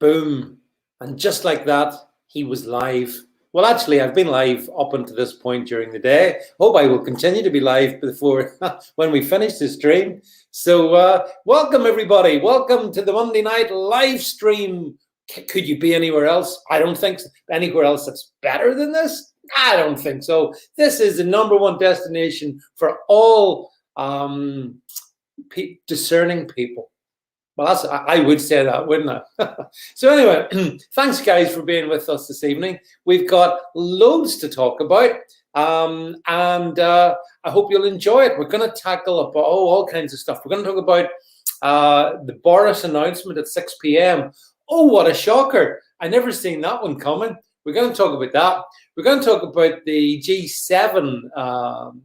Boom. And just like that, he was live. Well, actually, I've been live up until this point during the day. Hope I will continue to be live before when we finish the stream. So welcome, everybody. Welcome to the Monday night live stream. Could you be anywhere else? I don't think so. Anywhere else that's better than this? I don't think so. This is the #1 destination for all discerning people. Well, I would say that, wouldn't I? So anyway, thanks, guys, for being with us this evening. We've got loads to talk about, and I hope you'll enjoy it. We're going to tackle all kinds of stuff. We're going to talk about the Boris announcement at 6 p.m. Oh, what a shocker. I never seen that one coming. We're going to talk about that. We're going to talk about the G7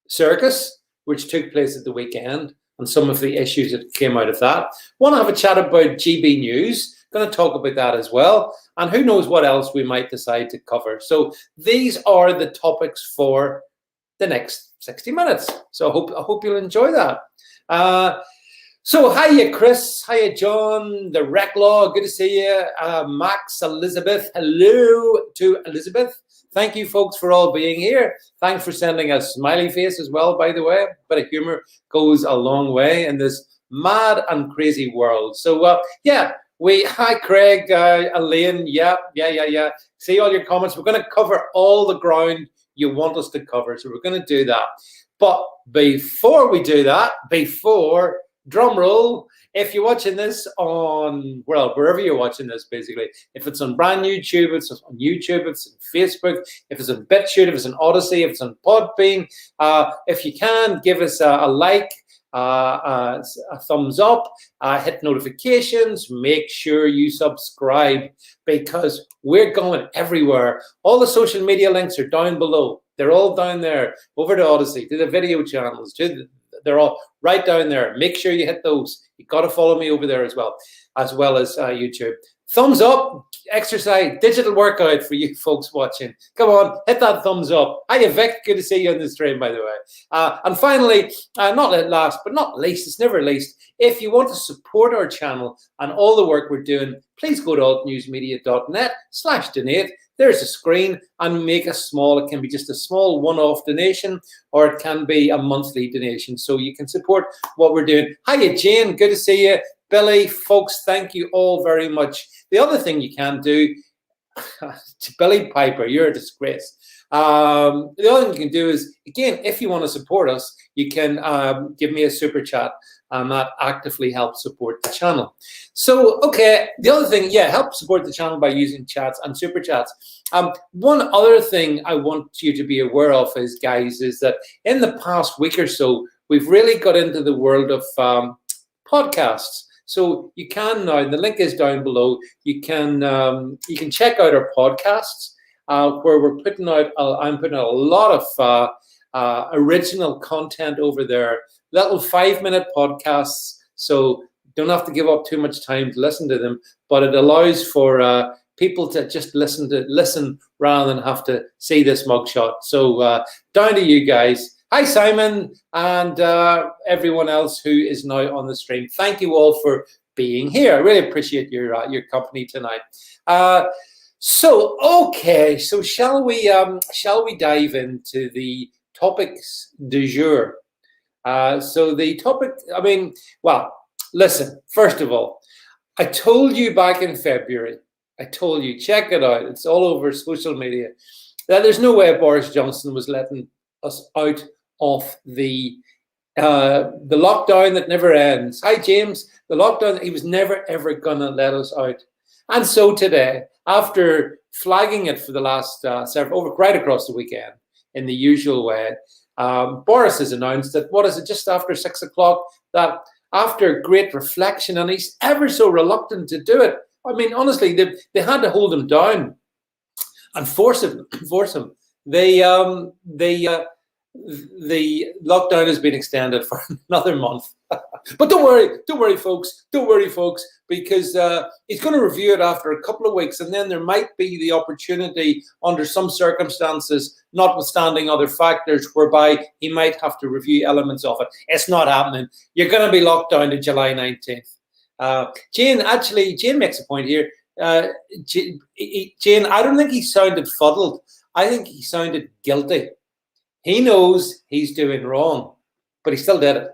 circus, which took place at the weekend, and some of the issues that came out of that. Want to have a chat about GB News. Going to talk about that as well. And who knows what else we might decide to cover. So these are the topics for the next 60 minutes. So I hope you'll enjoy that. So hiya, Chris. Hiya, John. The Rec Law. Good to see you. Max, Elizabeth. Hello to Elizabeth. Thank you, folks, for all being here. Thanks for sending a smiley face as well, by the way. But a humor goes a long way in this mad and crazy world. So, hi, Craig, Elaine. Yeah. See all your comments. We're going to cover all the ground you want us to cover. So we're going to do that. But before we do that, drum roll, if you're watching this on, well, wherever you're watching this, basically, if it's on brand YouTube, it's on YouTube, it's on Facebook, if it's on BitChute, if it's on Odyssey, if it's on Podbean, if you can, give us a like, a thumbs up, hit notifications, make sure you subscribe, because we're going everywhere. All the social media links are down below. They're all down there, over to Odyssey, to the video channels, they're all right down there. Make sure you hit those. You got to follow me over there as well as YouTube. Thumbs up, exercise, digital workout for you folks watching. Come on, hit that thumbs up. Hiya, Vic. Good to see you on the stream, by the way. And finally, not last but not least, it's never least, if you want to support our channel and all the work we're doing, please go to altnewsmedia.net/donate. There's a screen, and make it can be just a small one-off donation, or it can be a monthly donation, so you can support what we're doing. Hiya, Jane, good to see you. Billy, folks, thank you all very much. The other thing you can do, Billy Piper, you're a disgrace. The other thing you can do is, again, if you want to support us, you can give me a super chat, and that actively helps support the channel. So, okay, the other thing, help support the channel by using chats and super chats. One other thing I want you to be aware of is, guys, is that in the past week or so, we've really got into the world of podcasts. So you can now, the link is down below. You can check out our podcasts where we're putting out. I'm putting out a lot of original content over there. Little 5-minute podcasts, so don't have to give up too much time to listen to them. But it allows for people to just listen rather than have to see this mugshot. So down to you guys. Hi, Simon, and everyone else who is now on the stream. Thank you all for being here. I really appreciate your company tonight. So shall we dive into the topics du jour? So the topic, listen, first of all, I told you back in February, check it out, it's all over social media, that there's no way Boris Johnson was letting us out of the lockdown that never ends. Hi, James. The lockdown, he was never, ever going to let us out. And so today, after flagging it for the last right across the weekend in the usual way, Boris has announced that, just after 6 o'clock, that after great reflection, and he's ever so reluctant to do it. I mean, honestly, they had to hold him down and force him. The lockdown has been extended for another month. But don't worry, folks, because he's going to review it after a couple of weeks, and then there might be the opportunity under some circumstances, notwithstanding other factors, whereby he might have to review elements of it. It's not happening. You're going to be locked down to July 19th. Jane makes a point here. Jane, I don't think he sounded fuddled. I think he sounded guilty. He knows he's doing wrong, but he still did it,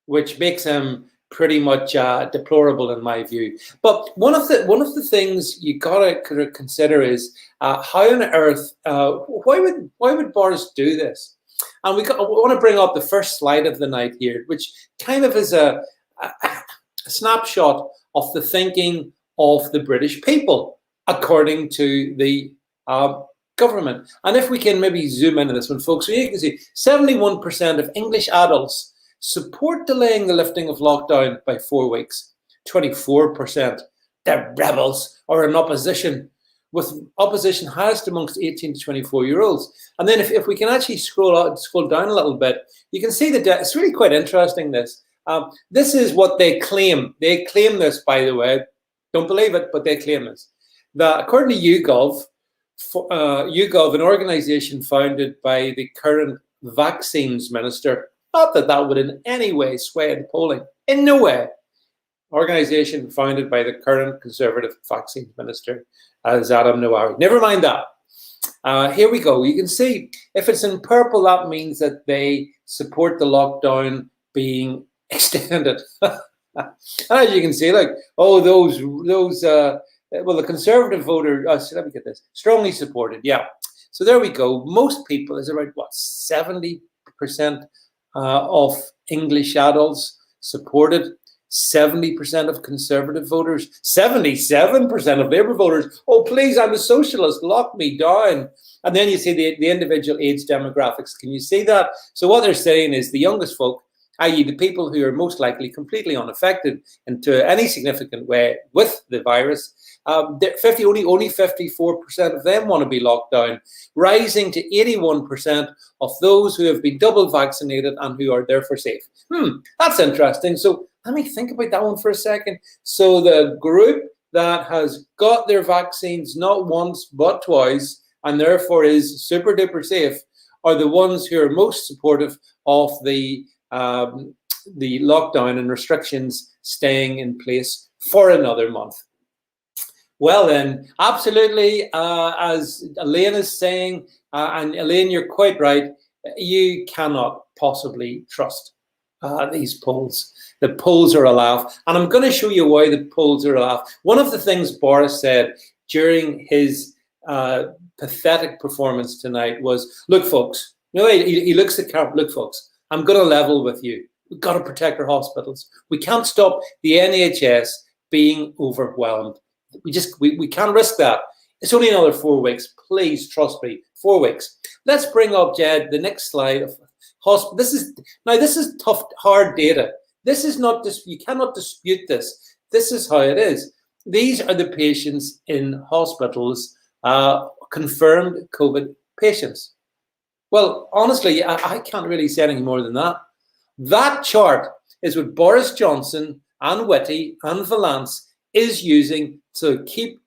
which makes him pretty much deplorable in my view. But one of the things you gotta consider is how on earth why would Boris do this? And I want to bring up the first slide of the night here, which kind of is a snapshot of the thinking of the British people, according to the government. And if we can maybe zoom into this one, folks, so you can see 71% of English adults support delaying the lifting of lockdown by 4 weeks. 24%, they're rebels or in opposition, with opposition highest amongst 18 to 24-year-olds. And then if we can actually scroll down a little bit, you can see that it's really quite interesting, this. This is what they claim. They claim this, by the way. Don't believe it, but they claim this. That according to YouGov, an organization founded by the current vaccines minister, not that that would in any way sway the polling, in no way. Organization founded by the current Conservative vaccines minister, as Adam Nawari. Never mind that. Here we go. You can see if it's in purple, that means that they support the lockdown being extended. As you can see, like, oh, those well, the Conservative voter, so let me get this, strongly supported, yeah. So there we go. Most people, is around, what, 70% of English adults supported, 70% of Conservative voters, 77% of Labour voters. Oh, please, I'm a socialist, lock me down. And then you see the individual age demographics. Can you see that? So what they're saying is the youngest folk, i.e. the people who are most likely completely unaffected into any significant way with the virus, only 54% of them want to be locked down, rising to 81% of those who have been double vaccinated and who are therefore safe. That's interesting. So let me think about that one for a second. So the group that has got their vaccines not once but twice and therefore is super duper safe are the ones who are most supportive of the lockdown and restrictions staying in place for another month. Well then, absolutely, as Elaine is saying, and Elaine, you're quite right, you cannot possibly trust these polls. The polls are a laugh, and I'm going to show you why the polls are a laugh. One of the things Boris said during his pathetic performance tonight was, look, folks, you know, he looks at camera, look, folks, I'm going to level with you. We've got to protect our hospitals. We can't stop the NHS being overwhelmed. We can't risk that. It's only another 4 weeks. Please trust me. 4 weeks. Let's bring up, Jed, the next slide of hospital. This is tough, hard data. This is not you cannot dispute this. This is how it is. These are the patients in hospitals, confirmed COVID patients. Well, honestly, I can't really say anything more than that. That chart is what Boris Johnson and Whitty and Vance is using to keep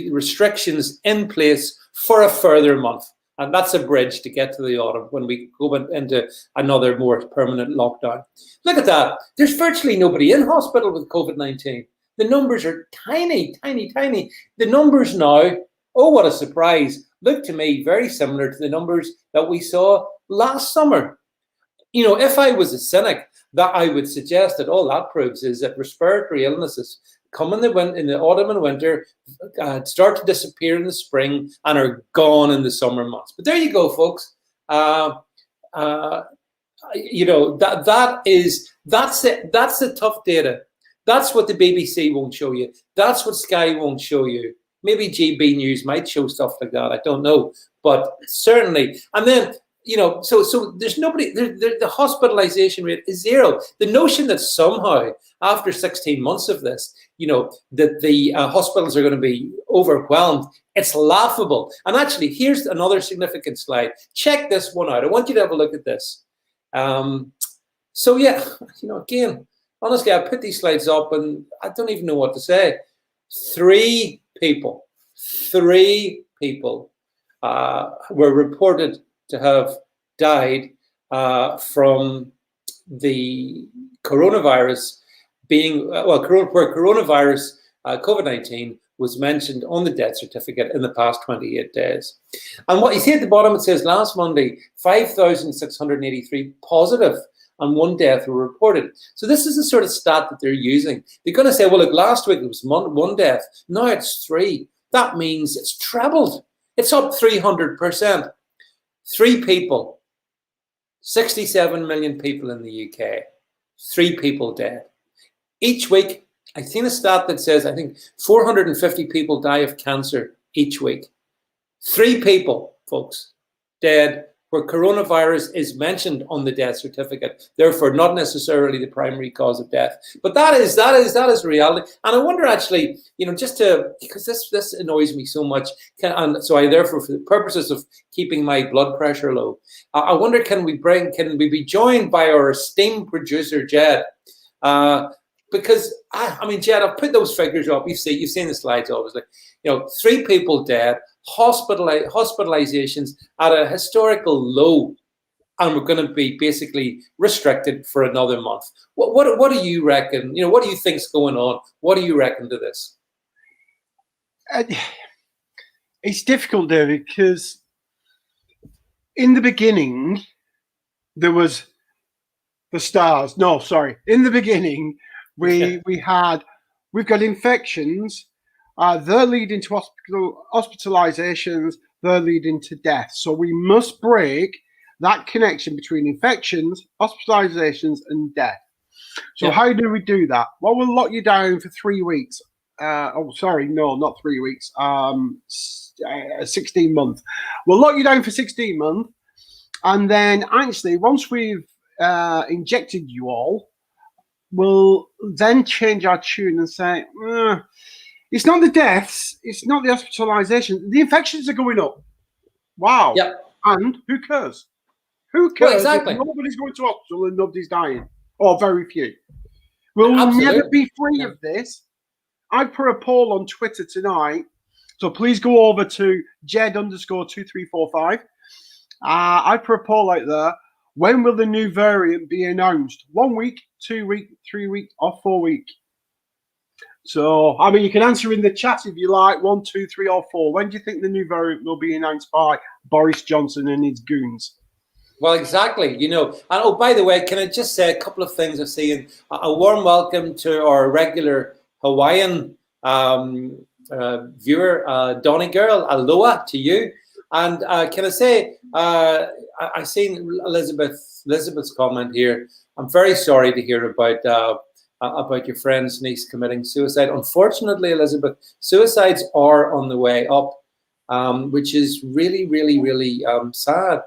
restrictions in place for a further month. And that's a bridge to get to the autumn when we go into another more permanent lockdown. Look at that. There's virtually nobody in hospital with COVID-19. The numbers are tiny, tiny, tiny. The numbers now, oh, what a surprise, look to me very similar to the numbers that we saw last summer. You know, if I was a cynic, that I would suggest that all that proves is that respiratory illnesses come in the autumn and winter, start to disappear in the spring, and are gone in the summer months. But there you go, folks. You know, that's it. That's the tough data. That's what the BBC won't show you. That's what Sky won't show you. Maybe GB News might show stuff like that. I don't know, but certainly. And then, you know, so there's nobody. The hospitalization rate is zero. The notion that somehow after 16 months of this, you know, that the hospitals are going to be overwhelmed, it's laughable. And actually, here's another significant slide. Check this one out. I want you to have a look at this. So yeah, you know, again, honestly, I put these slides up and I don't even know what to say. Three people were reported to have died from the coronavirus being, where coronavirus, COVID-19 was mentioned on the death certificate in the past 28 days. And what you see at the bottom, it says last Monday, 5,683 positive and 1 death were reported. So this is the sort of stat that they're using. They're going to say, well, look, last week it was 1 death. Now it's 3. That means it's trebled. It's up 300%. 3 people, 67 million people in the UK, 3 people dead. Each week, I've seen a stat that says, I think 450 people die of cancer each week. 3 people, folks, dead where coronavirus is mentioned on the death certificate. Therefore, not necessarily the primary cause of death. But that is reality. And I wonder actually, because this annoys me so much, and so I therefore, for the purposes of keeping my blood pressure low, I wonder, can we be joined by our esteemed producer, Jed? Because Jed, I've put those figures up. You've seen the slides, obviously. 3 people dead, hospitalizations at a historical low, and we're going to be basically restricted for another month. What do you reckon? What do you think's going on? What do you reckon to this? It's difficult, David, because in the beginning there was the stars. No, sorry. In the beginning, we've got infections. They're leading to hospitalizations. They're leading to death. So we must break that connection between infections, hospitalizations, and death. So how do we do that? Well, we'll lock you down for 3 weeks. Not 3 weeks. 16 months. We'll lock you down for 16 months, and then actually, once we've injected you all, we'll then change our tune and say, it's not the deaths, it's not the hospitalization. The infections are going up. Wow. Yep. And who cares? Who cares? Well, exactly. If nobody's going to hospital and nobody's dying, or very few. We'll never be free of this. I put a poll on Twitter tonight, so please go over to Jed_2345. I put a poll out there. When will the new variant be announced? 1 week, 2 week, 3 week, or 4 week? So, you can answer in the chat if you like, 1, 2, 3, or 4. When do you think the new variant will be announced by Boris Johnson and his goons? Well, exactly. And by the way, can I just say a couple of things I've seen? A warm welcome to our regular Hawaiian viewer, Donny Girl. Aloha to you. And can I say, I've seen Elizabeth's comment here. I'm very sorry to hear about your friend's niece committing suicide. Unfortunately, Elizabeth, suicides are on the way up, which is really, really, really sad.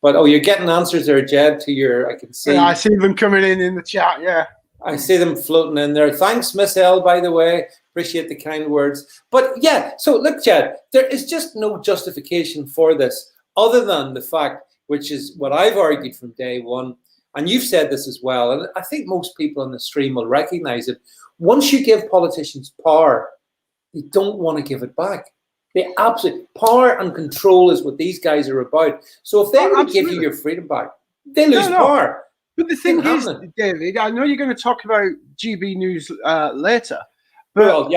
But you're getting answers there, Jed, to your, I can see. Yeah, I see them coming in the chat, yeah. I see them floating in there. Thanks, Miss L, by the way. Appreciate the kind words. But yeah, so look, Jed, there is just no justification for this other than the fact, which is what I've argued from day one, and you've said this as well, and I think most people on the stream will recognize it. Once you give politicians power, they don't want to give it back. The absolute power and control is what these guys are about. So if they were to give you your freedom back, they lose power. But the thing is, David, I know you're going to talk about GB News later, but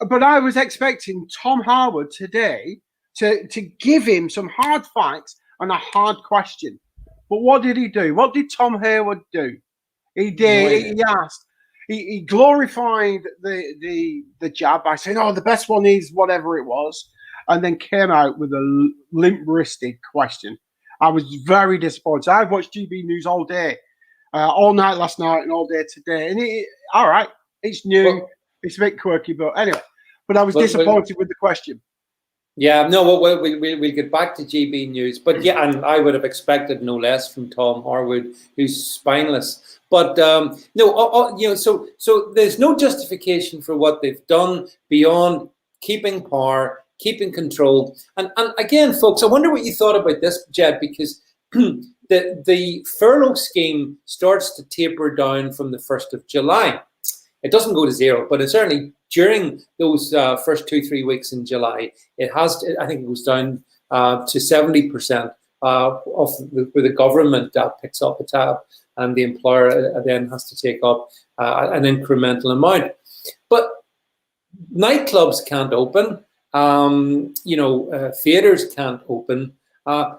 but I was expecting Tom Harwood today to give him some hard facts and a hard question. But what did he do? What did Tom Harwood do? He did. He asked. He glorified the jab by saying, "Oh, the best one is whatever it was," and then came out with a limp-wristed question. I was very disappointed. I've watched GB News all day, all night last night, and all day today. And all right, it's new, it's a bit quirky, but anyway. But I was disappointed with the question. Yeah, no, we'll get back to GB News, but yeah, and I would have expected no less from Tom Harwood, who's spineless. But so there's no justification for what they've done beyond keeping power, keeping control. And again, folks, I wonder what you thought about this, Jed, because the furlough scheme starts to taper down from the 1st of July. It doesn't go to zero, but it's certainly during those first 2-3 weeks in July, I think it goes down to 70% of where the government picks up the tab. and the employer then has to take up an incremental amount. But nightclubs can't open, theaters can't open.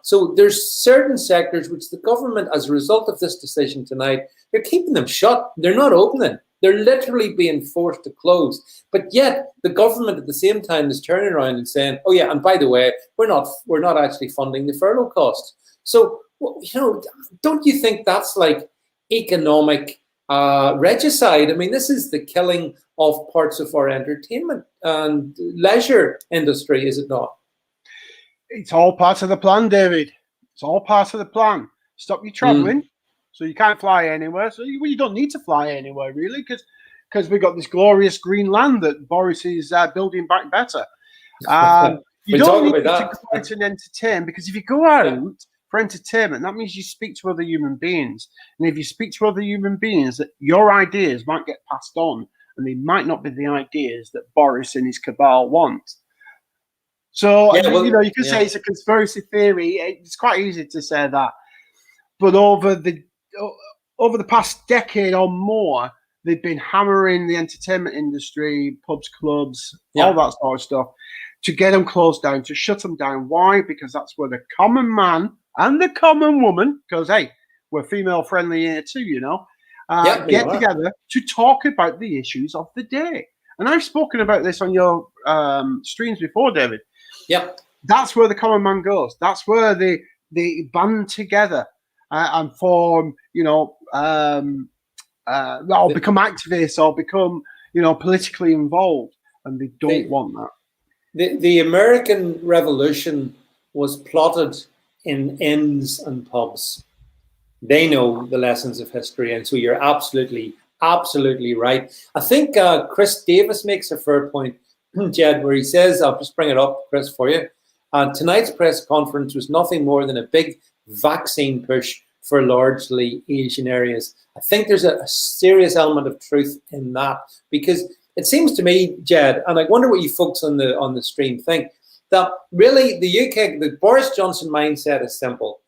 So there's certain sectors which the government, as a result of this decision tonight, they're keeping them shut. They're not opening. They're literally being forced to close. But yet the government at the same time is turning around and saying, oh yeah, and by the way, we're not actually funding the furlough costs. So, don't you think that's like economic regicide? I mean, this is the killing of parts of our entertainment and leisure industry, is it not? It's all part of the plan, David. It's all part of the plan. Stop you traveling, so you can't fly anywhere. So you don't need to fly anywhere, really, because we've got this glorious green land that Boris is building back better. You don't need to go out and entertain, because if you go out for entertainment, that means you speak to other human beings. And if you speak to other human beings, that your ideas might get passed on, and they might not be the ideas that Boris and his cabal want. So, you can say it's a conspiracy theory. It's quite easy to say that. But over the past decade or more, they've been hammering the entertainment industry, pubs, clubs, all that sort of stuff, to get them closed down, to shut them down. Why? Because that's where the common man and the common woman, because, hey, we're female friendly here too, get together to talk about the issues of the day. And I've spoken about this on your streams before, David. Yep. That's where the common man goes. That's where they band together and form, or become activists or become, politically involved. And they don't want that. The American Revolution was plotted in inns and pubs. They know the lessons of history, and so you're absolutely right. I think Chris Davis makes a fair point, Jed, where he says, I'll just bring it up, Chris, for you. Tonight's press conference was nothing more than a big vaccine push for largely Asian areas. I think there's a serious element of truth in that, because it seems to me, Jed, and I wonder what you folks on the stream think, that really the UK, the Boris Johnson mindset is simple.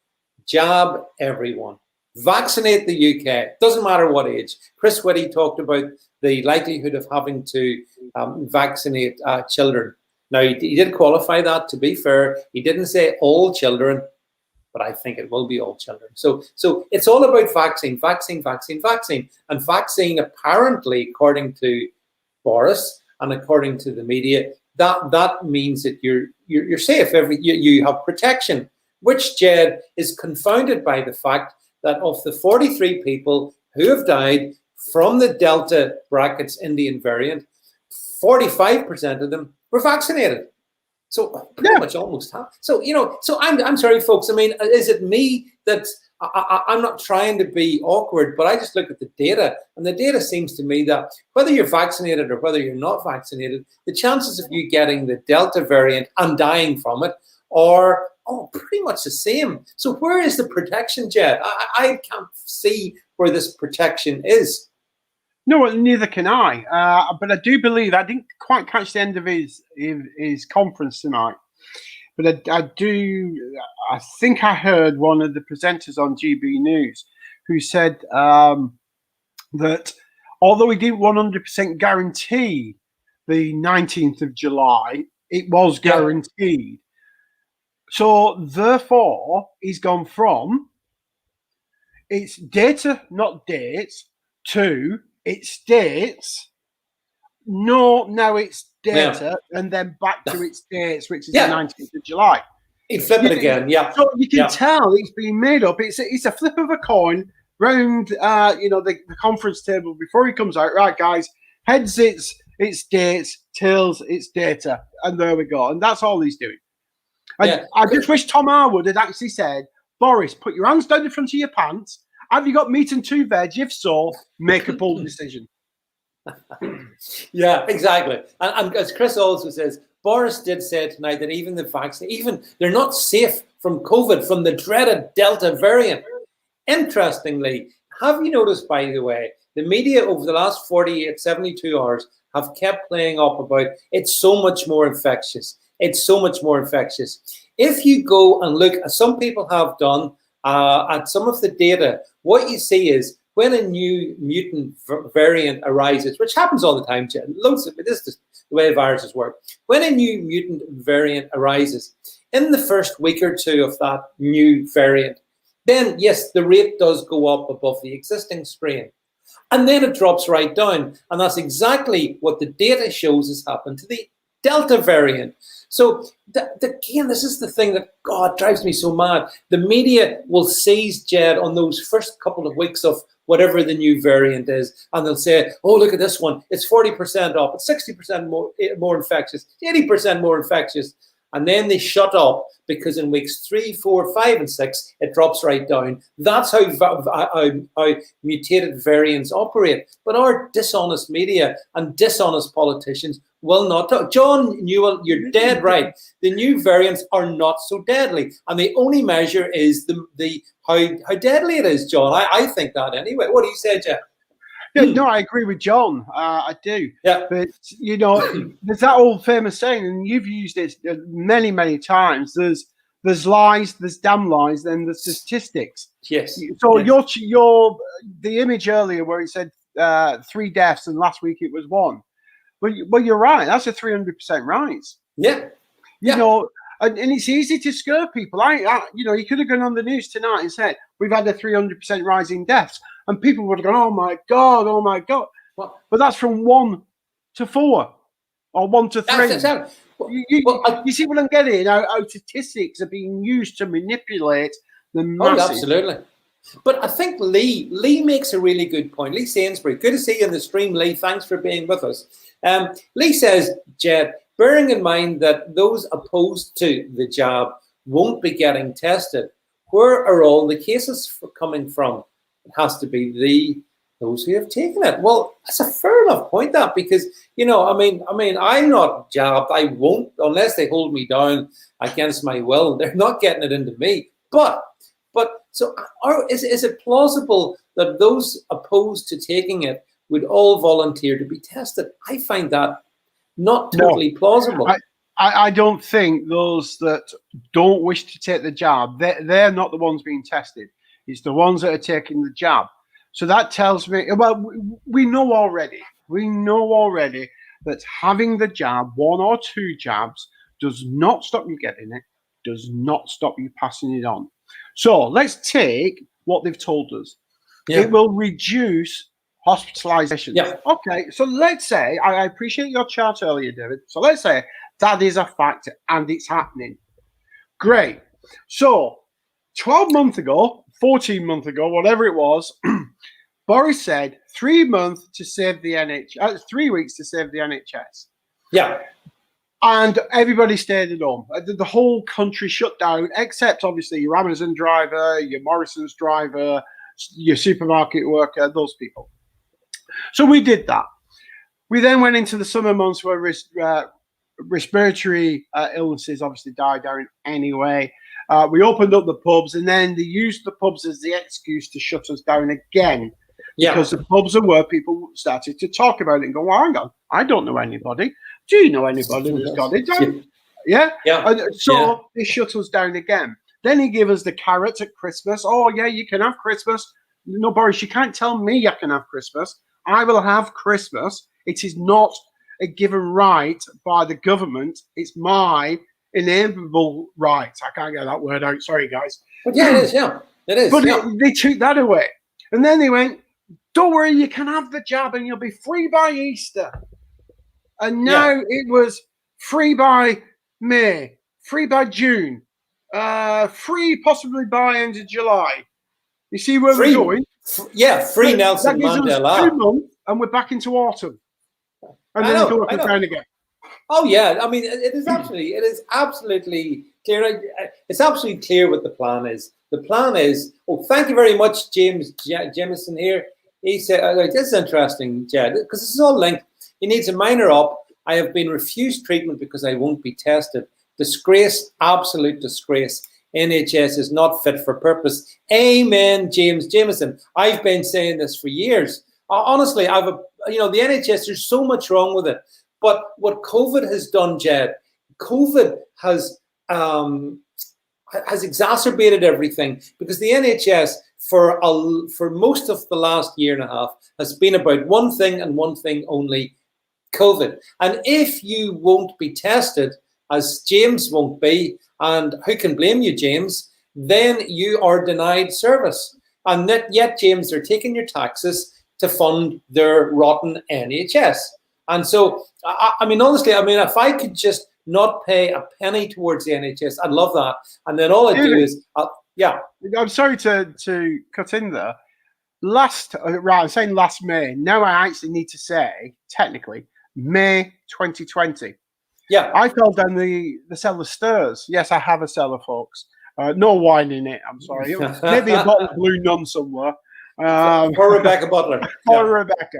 Jab everyone. Vaccinate the UK. Doesn't matter what age. Chris Whitty talked about the likelihood of having to vaccinate children. Now, he did qualify that, to be fair. He didn't say all children, but I think it will be all children. So it's all about vaccine. And vaccine, apparently, according to Boris and according to the media, that means that you're safe. You have protection, which, Jed, is confounded by the fact that of the 43 people who have died from the Delta brackets Indian variant, 45% of them were vaccinated. So pretty much almost half. So, so I'm sorry, folks. I mean, is it me that I'm not trying to be awkward, but I just look at the data, and the data seems to me that whether you're vaccinated or whether you're not vaccinated, the chances of you getting the Delta variant and dying from it are pretty much the same. So where is the protection, Jed? I can't see where this protection is. No, neither can I. But I do believe, I didn't quite catch the end of his conference tonight, but I think I heard one of the presenters on GB News who said that although he didn't 100% guarantee the 19th of July, it was guaranteed. So therefore, he's gone from it's data, not dates, to it's dates. No, now it's data, and then back to its dates, which is the 19th of July. He flipped it again, So you can tell it's been made up. It's a flip of a coin round, the conference table before he comes out. Right, guys, heads it's dates, tails it's data, and there we go. And that's all he's doing. I just wish Tom Harwood had actually said, Boris, put your hands down in front of your pants. Have you got meat and two veg? If so, make a bold decision. Yeah, exactly. And as Chris also says, Boris did say tonight that even the vaccine, they're not safe from COVID, from the dreaded Delta variant. Interestingly, have you noticed, by the way, the media over the last 48, 72 hours have kept playing up about it's so much more infectious. It's so much more infectious. If you go and look, as some people have done, at some of the data, what you see is when a new mutant variant arises, which happens all the time, loads of this is the way viruses work. When a new mutant variant arises, in the first week or two of that new variant, then yes, the rate does go up above the existing strain. And then it drops right down. And that's exactly what the data shows has happened to the Delta variant. So again, this is the thing that, God, drives me so mad. The media will seize, Jed, on those first couple of weeks of whatever the new variant is, and they'll say, oh, look at this one. It's 40% up. It's 60% more infectious, 80% more infectious. And then they shut up because in weeks 3, 4, 5, and 6, it drops right down. That's how mutated variants operate. But our dishonest media and dishonest politicians will not talk. John Newell, you're dead right. The new variants are not so deadly. And the only measure is how deadly it is, John. I think that anyway. What do you say, Jeff? Yeah, no, I agree with John. I do. Yeah. But, you know, there's that old famous saying, and you've used it many, many times. There's lies, there's damn lies, then there's statistics. Yes. So yes. the image earlier where it said 3 deaths and last week it was 1. Well, you're right. That's a 300% rise. Yeah. You know, and it's easy to scare people. You know, you could have gone on the news tonight and said, we've had a 300% rise in deaths. And people would have gone, oh my God, oh my God. But that's from 1 to 4 or 1 to 3. You see what I'm getting? How statistics are being used to manipulate the masses. Oh, absolutely. But I think Lee makes a really good point. Lee Sainsbury, good to see you in the stream, Lee. Thanks for being with us. Lee says, Jed, bearing in mind that those opposed to the jab won't be getting tested, where are all the cases coming from? It has to be those who have taken it. Well, that's a fair enough point, that, because, you know, I mean, I'm not jabbed. I won't, unless they hold me down against my will. They're not getting it into me. But so is it plausible that those opposed to taking it would all volunteer to be tested? I find that not totally plausible. I don't think those that don't wish to take the jab, they're not the ones being tested. It's the ones that are taking the jab. So that tells me, well, we know already that having the jab, 1 or 2 jabs, does not stop you getting it, does not stop you passing it on. So let's take what they've told us. Yeah. It will reduce hospitalizations. Yeah. Okay, so let's say, I appreciate your chart earlier, David. So let's say that is a fact and it's happening. Great. So 12 months ago, 14 months ago, whatever it was, Boris said 3 months to save the NHS, 3 weeks to save the NHS. Yeah. And everybody stayed at home. The whole country shut down, except obviously your Amazon driver, your Morrison's driver, your supermarket worker, those people. So we did that. We then went into the summer months where respiratory illnesses obviously died down anyway. We opened up the pubs, and then they used the pubs as the excuse to shut us down again. Yeah. Because the pubs are where people started to talk about it and go, well, hang on, I don't know anybody. Do you know anybody who's got it? Yeah. And so they shut us down again. Then he gave us the carrots at Christmas. Oh, yeah, you can have Christmas. No, Boris, you can't tell me I can have Christmas. I will have Christmas. It is not a given right by the government. It's my inalienable right. I can't get that word out. Sorry, guys. But yeah, it is. Yeah, it is. But they took that away. And then they went, don't worry, you can have the jab and you'll be free by Easter. And now it was free by May, free by June, free possibly by end of July. You see where we're going? Free Nelson Mandela. 2 months and we're back into autumn. And then go up and down again. Oh yeah, I mean it is absolutely clear. It's absolutely clear what the plan is. The plan is. Oh, thank you very much, Jameson here. He said, "This is interesting, Jed, because this is all linked. He needs a minor up. I have been refused treatment because I won't be tested. Disgrace, absolute disgrace. NHS is not fit for purpose." Amen, Jameson. I've been saying this for years. Honestly, the NHS. There's so much wrong with it. But what COVID has done, Jed, COVID has has exacerbated everything, because the NHS for most of the last year and a half has been about one thing and one thing only: COVID. And if you won't be tested, as James won't be, and who can blame you, James, then you are denied service. And yet, James, they're taking your taxes to fund their rotten NHS. And so, I mean, honestly, I mean, if I could just not pay a penny towards the NHS, I'd love that. And then all I do is, yeah. I'm sorry to cut in there. I'm saying last May. Now I actually need to say, technically, May 2020. Yeah. I fell down the cellar stairs. Yes, I have a cellar, folks. No wine in it, I'm sorry. Maybe a bottle of Blue Nun somewhere. For Rebecca Butler. Rebecca.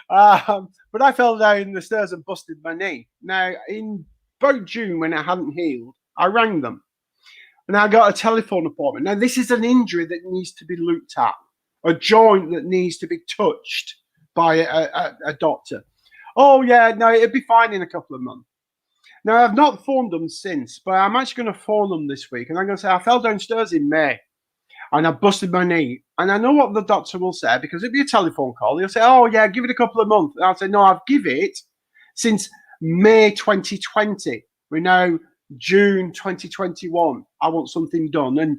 But I fell down the stairs and busted my knee. Now, in about June, when it hadn't healed, I rang them. And I got a telephone appointment. Now, this is an injury that needs to be looked at, a joint that needs to be touched by a doctor. Oh, yeah, no, it'll be fine in a couple of months. Now, I've not phoned them since, but I'm actually going to phone them this week. And I'm going to say, I fell downstairs in May and I busted my knee. And I know what the doctor will say, because it'll be a telephone call. He'll say, oh, yeah, give it a couple of months. And I'll say, no, I've given it since May 2020. We're now June 2021. I want something done. And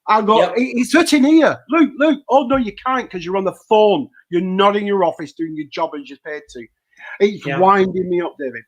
I go, it's hurting here. Luke. Oh, no, you can't, because you're on the phone. You're not in your office doing your job as you're paid to. It's winding me up, David.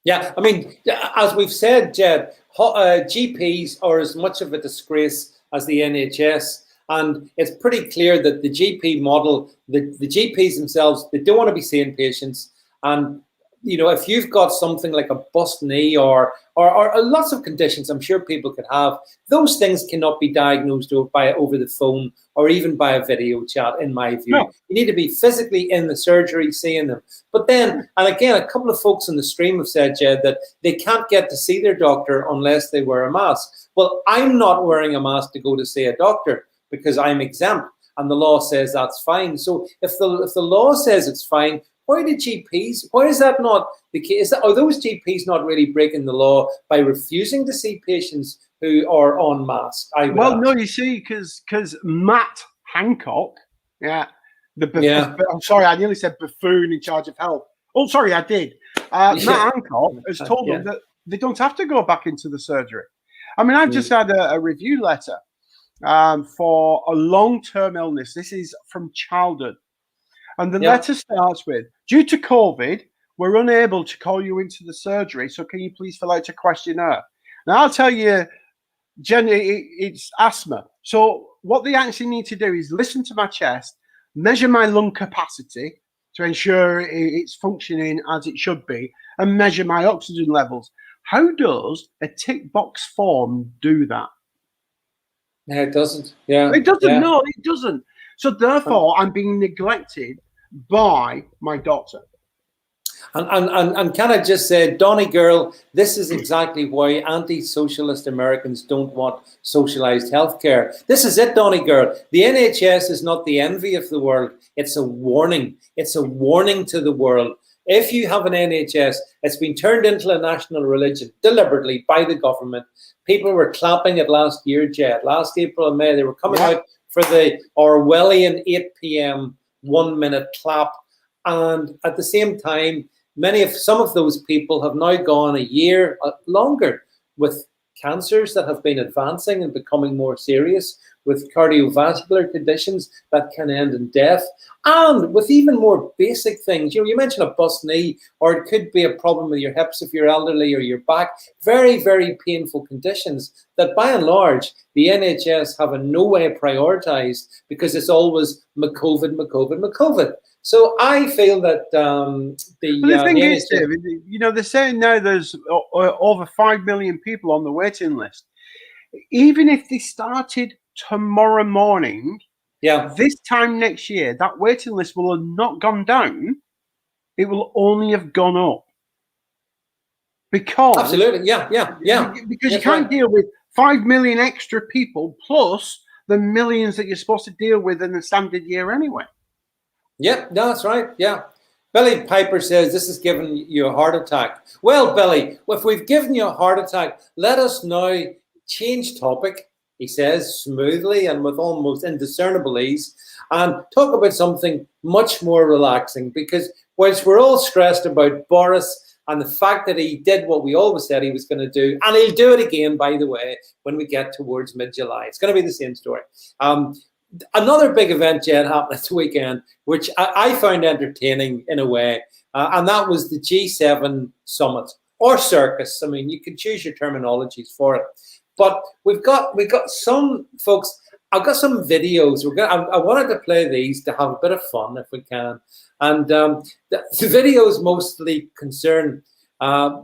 Yeah, I mean, as we've said, Jed, GPs are as much of a disgrace as the NHS. And it's pretty clear that the GP model, the GPs themselves, they don't want to be seeing patients. And, you know, if you've got something like a bust knee or lots of conditions I'm sure people could have, those things cannot be diagnosed over the phone or even by a video chat, in my view. No. You need to be physically in the surgery seeing them. But then, and again, a couple of folks in the stream have said, Jed, that they can't get to see their doctor unless they wear a mask. Well, I'm not wearing a mask to go to see a doctor because I'm exempt and the law says that's fine. So if the law says it's fine, why is that not the case? Are those GPs not really breaking the law by refusing to see patients who are on mask? Well, no, you see, because Matt Hancock, I'm sorry, I nearly said buffoon in charge of health. Oh, sorry, I did. Matt Hancock has told them that they don't have to go back into the surgery. I mean, I've just had a review letter for a long-term illness. This is from childhood. And the letter starts with, due to COVID, we're unable to call you into the surgery, so can you please fill out a questionnaire? Now, I'll tell you, Jen, it's asthma. So what they actually need to do is listen to my chest, measure my lung capacity to ensure it's functioning as it should be, and measure my oxygen levels. How does a tick box form do that? No, it doesn't. Yeah, it doesn't. No, it doesn't. So therefore, I'm being neglected by my doctor. And can I just say, Donny girl, this is exactly why anti-socialist Americans don't want socialized healthcare. This is it, Donny girl. The NHS is not the envy of the world. It's a warning. It's a warning to the world. If you have an NHS, it's been turned into a national religion deliberately by the government. People were clapping it last year, Jed. Last April and May, they were coming out for the Orwellian 8 p.m. 1-minute clap. And at the same time, some of those people have now gone a year longer with cancers that have been advancing and becoming more serious, with cardiovascular conditions that can end in death, and with even more basic things. You mentioned a bust knee, or it could be a problem with your hips if you're elderly, or your back. Very, very painful conditions that, by and large, the NHS have in no way prioritized, because it's always COVID. So I feel that the thing is, David, they're saying now there's over 5 million people on the waiting list. Even if they started tomorrow morning, this time next year, that waiting list will have not gone down. It will only have gone up. Because absolutely, because you can't deal with 5 million extra people plus the millions that you're supposed to deal with in the standard year anyway. Yeah, no, that's right. Yeah. Billy Piper says this has given you a heart attack. Well, Billy, if we've given you a heart attack, let us now change topic, he says, smoothly and with almost indiscernible ease, and talk about something much more relaxing. Because whilst we're all stressed about Boris and the fact that he did what we always said he was going to do, and he'll do it again, by the way, when we get towards mid-July. It's going to be the same story. Another big event, Jed, happened this weekend, which I found entertaining in a way, and that was the G7 summit, or circus. I mean, you can choose your terminologies for it. But we've got some folks. I've got some videos. I wanted to play these to have a bit of fun if we can. And the videos mostly concern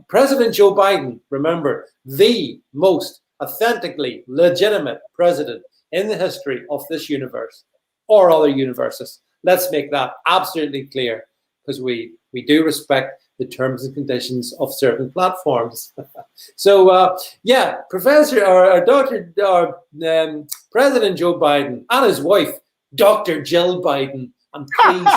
President Joe Biden. Remember, the most authentically legitimate president in the history of this universe or other universes. Let's make that absolutely clear, because we do respect the terms and conditions of certain platforms. So, Professor or Dr. President Joe Biden and his wife, Dr. Jill Biden, and please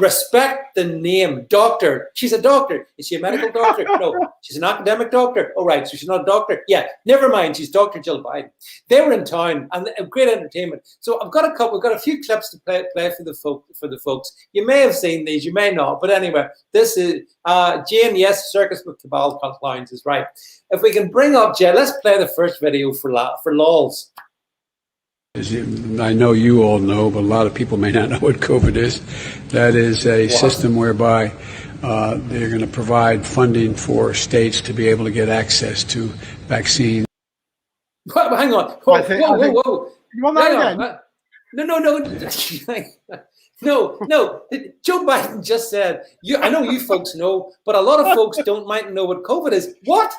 respect the name doctor. She's a doctor. Is she a medical doctor? No, she's an academic doctor. Oh, right, so she's not a doctor. Yeah, never mind. She's Dr. Jill Biden. They were in town and great entertainment. So we've got a few clips to play for the folks. You may have seen these, you may not, but anyway, this is Jane. Yes, circus with cabal clowns is right. If we can bring up Jay, let's play the first video for lols. I know you all know, but a lot of people may not know what COVID is. That is a system whereby they're going to provide funding for states to be able to get access to vaccines. Well, hang on. Whoa. You want that again? No. Joe Biden just said, I know you folks know, but a lot of folks might know what COVID is. What?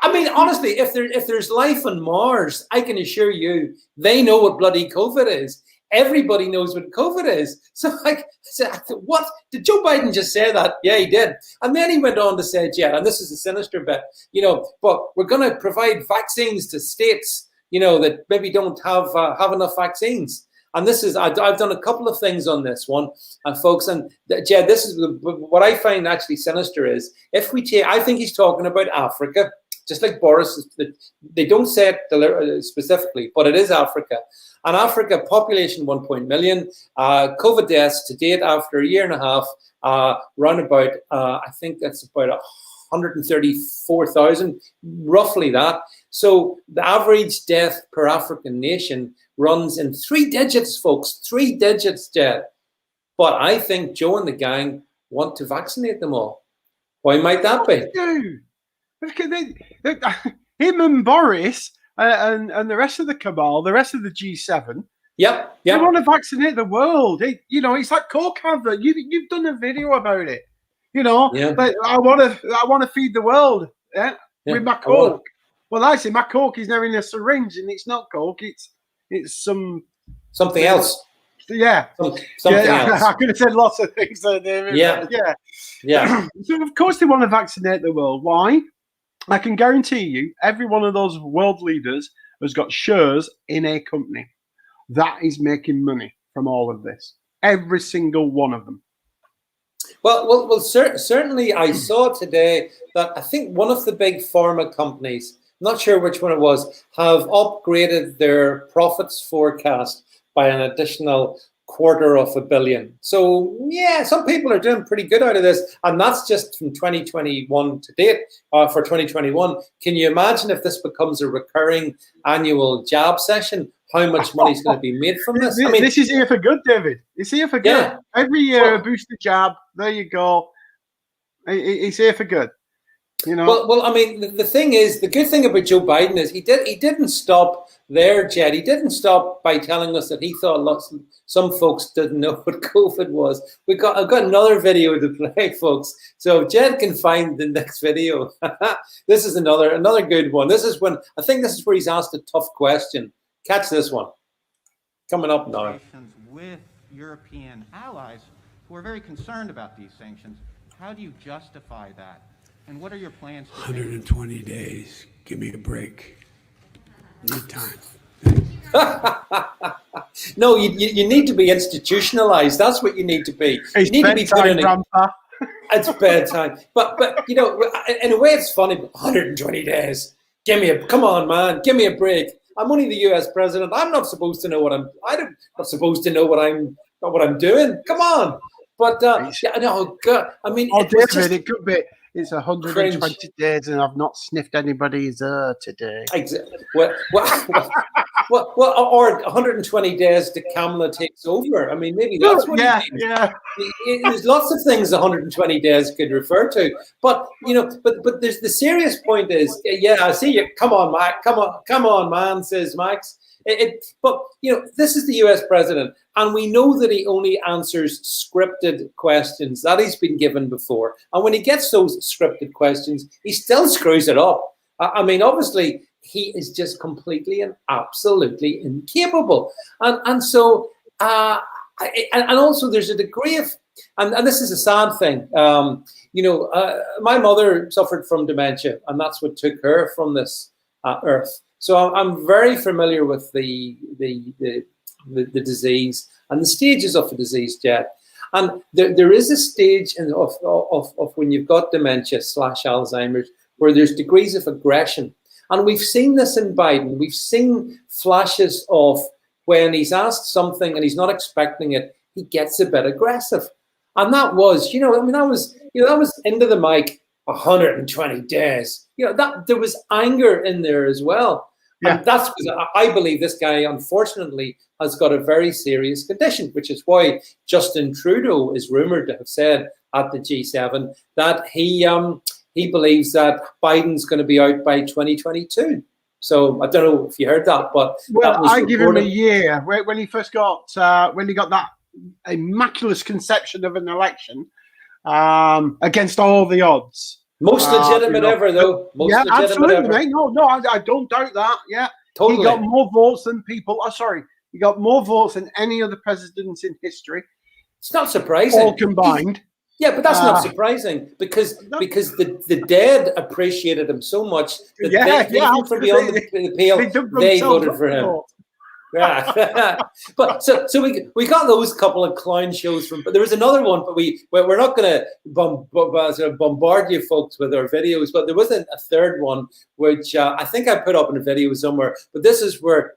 I mean, honestly, if there's life on Mars, I can assure you they know what bloody COVID is. Everybody knows what COVID is. So I said, what? Did Joe Biden just say that? Yeah, he did. And then he went on to say, yeah, and this is a sinister bit, but we're going to provide vaccines to states, that maybe don't have enough vaccines. And this is, I've done a couple of things on this one, folks. And Jed, this is what I find actually sinister is I think he's talking about Africa, just like Boris. They don't say it specifically, but it is Africa. And Africa, population 1 million, COVID deaths to date after a year and a half, round about, I think that's about 134,000, roughly that. So the average death per African nation runs in 3 digits, folks, 3 digits, Jed. But I think Joe and the gang want to vaccinate them all. Why might that be? Him and Boris and the rest of the cabal, the rest of the G7. Yep. They want to vaccinate the world. It's like Coke advert. You've done a video about it. But I want to feed the world with my Coke. Well, I say my Coke is now in a syringe, and it's not Coke. It's something else. Yeah. Something else. I could have said lots of things there, David. Yeah. So of course they want to vaccinate the world. Why? I can guarantee you, every one of those world leaders has got shares in a company that is making money from all of this. Every single one of them. Well, certainly I saw today that I think one of the big pharma companies, not sure which one it was, have upgraded their profits forecast by an additional $250 million. So yeah, some people are doing pretty good out of this, and that's just from 2021 to date. For 2021, can you imagine if this becomes a recurring annual jab session? How much money is going to be made from this? This is here for good, David. It's here for good. Yeah. Every year, a booster jab. There you go. It's here for good. Well, I mean, the thing is, the good thing about Joe Biden is he didn't stop there, Jed. He didn't stop by telling us that he thought some folks didn't know what COVID was. I've got another video to play, folks. So Jed can find the next video. This is another good one. This is where he's asked a tough question. Catch this one. Coming up now. With European allies who are very concerned about these sanctions, how do you justify that? And what are your plans? 120 days. Give me a break. Need time. No, you need to be institutionalized. That's what you need to be. It's you need bedtime, to be Grandpa. It's bedtime. But in a way, it's funny. 120 days. come on, man, give me a break. I'm only the U.S. president. I'm not supposed to know what I'm doing. Come on. But yeah, no, God, I mean, David, it could be. It's 120 cringe. Days, and I've not sniffed anybody's today. Exactly. Well, or 120 days to Kamala takes over. I mean, maybe that's what. Yeah. There's lots of things 120 days could refer to, but but there's the serious point is, yeah, I see you. Come on, Mike. Come on, man. Says Max. But this is the U.S. president, and we know that he only answers scripted questions that he's been given before. And when he gets those scripted questions, he still screws it up. I mean, obviously, he is just completely and absolutely incapable. And so, and also, there's a degree of, and this is a sad thing. My mother suffered from dementia, and that's what took her from this earth. So I'm very familiar with the disease and the stages of the disease, Jed. And there is a stage of when you've got dementia / Alzheimer's where there's degrees of aggression. And we've seen this in Biden. We've seen flashes of when he's asked something and he's not expecting it, he gets a bit aggressive. And that was, that was into the mic 120 days. That there was anger in there as well. Yeah. And that's because I believe this guy, unfortunately, has got a very serious condition, which is why Justin Trudeau is rumored to have said at the G7 that he believes that Biden's going to be out by 2022. So I don't know if you heard that, but I give him a year when he first got when he got that immaculate conception of an election against all the odds. Most legitimate ever, though. Most legitimate absolutely, ever. Mate. No, I don't doubt that. Yeah, totally. He got more votes than people. He got more votes than any other president in history. It's not surprising. All combined. Yeah, but that's not surprising because the dead appreciated him so much that from beyond the pale, they voted for him. Yeah, but so we got those couple of clown shows from. But there was another one, but we're not going to bombard you folks with our videos. But there was a third one which I think I put up in a video somewhere. But this is where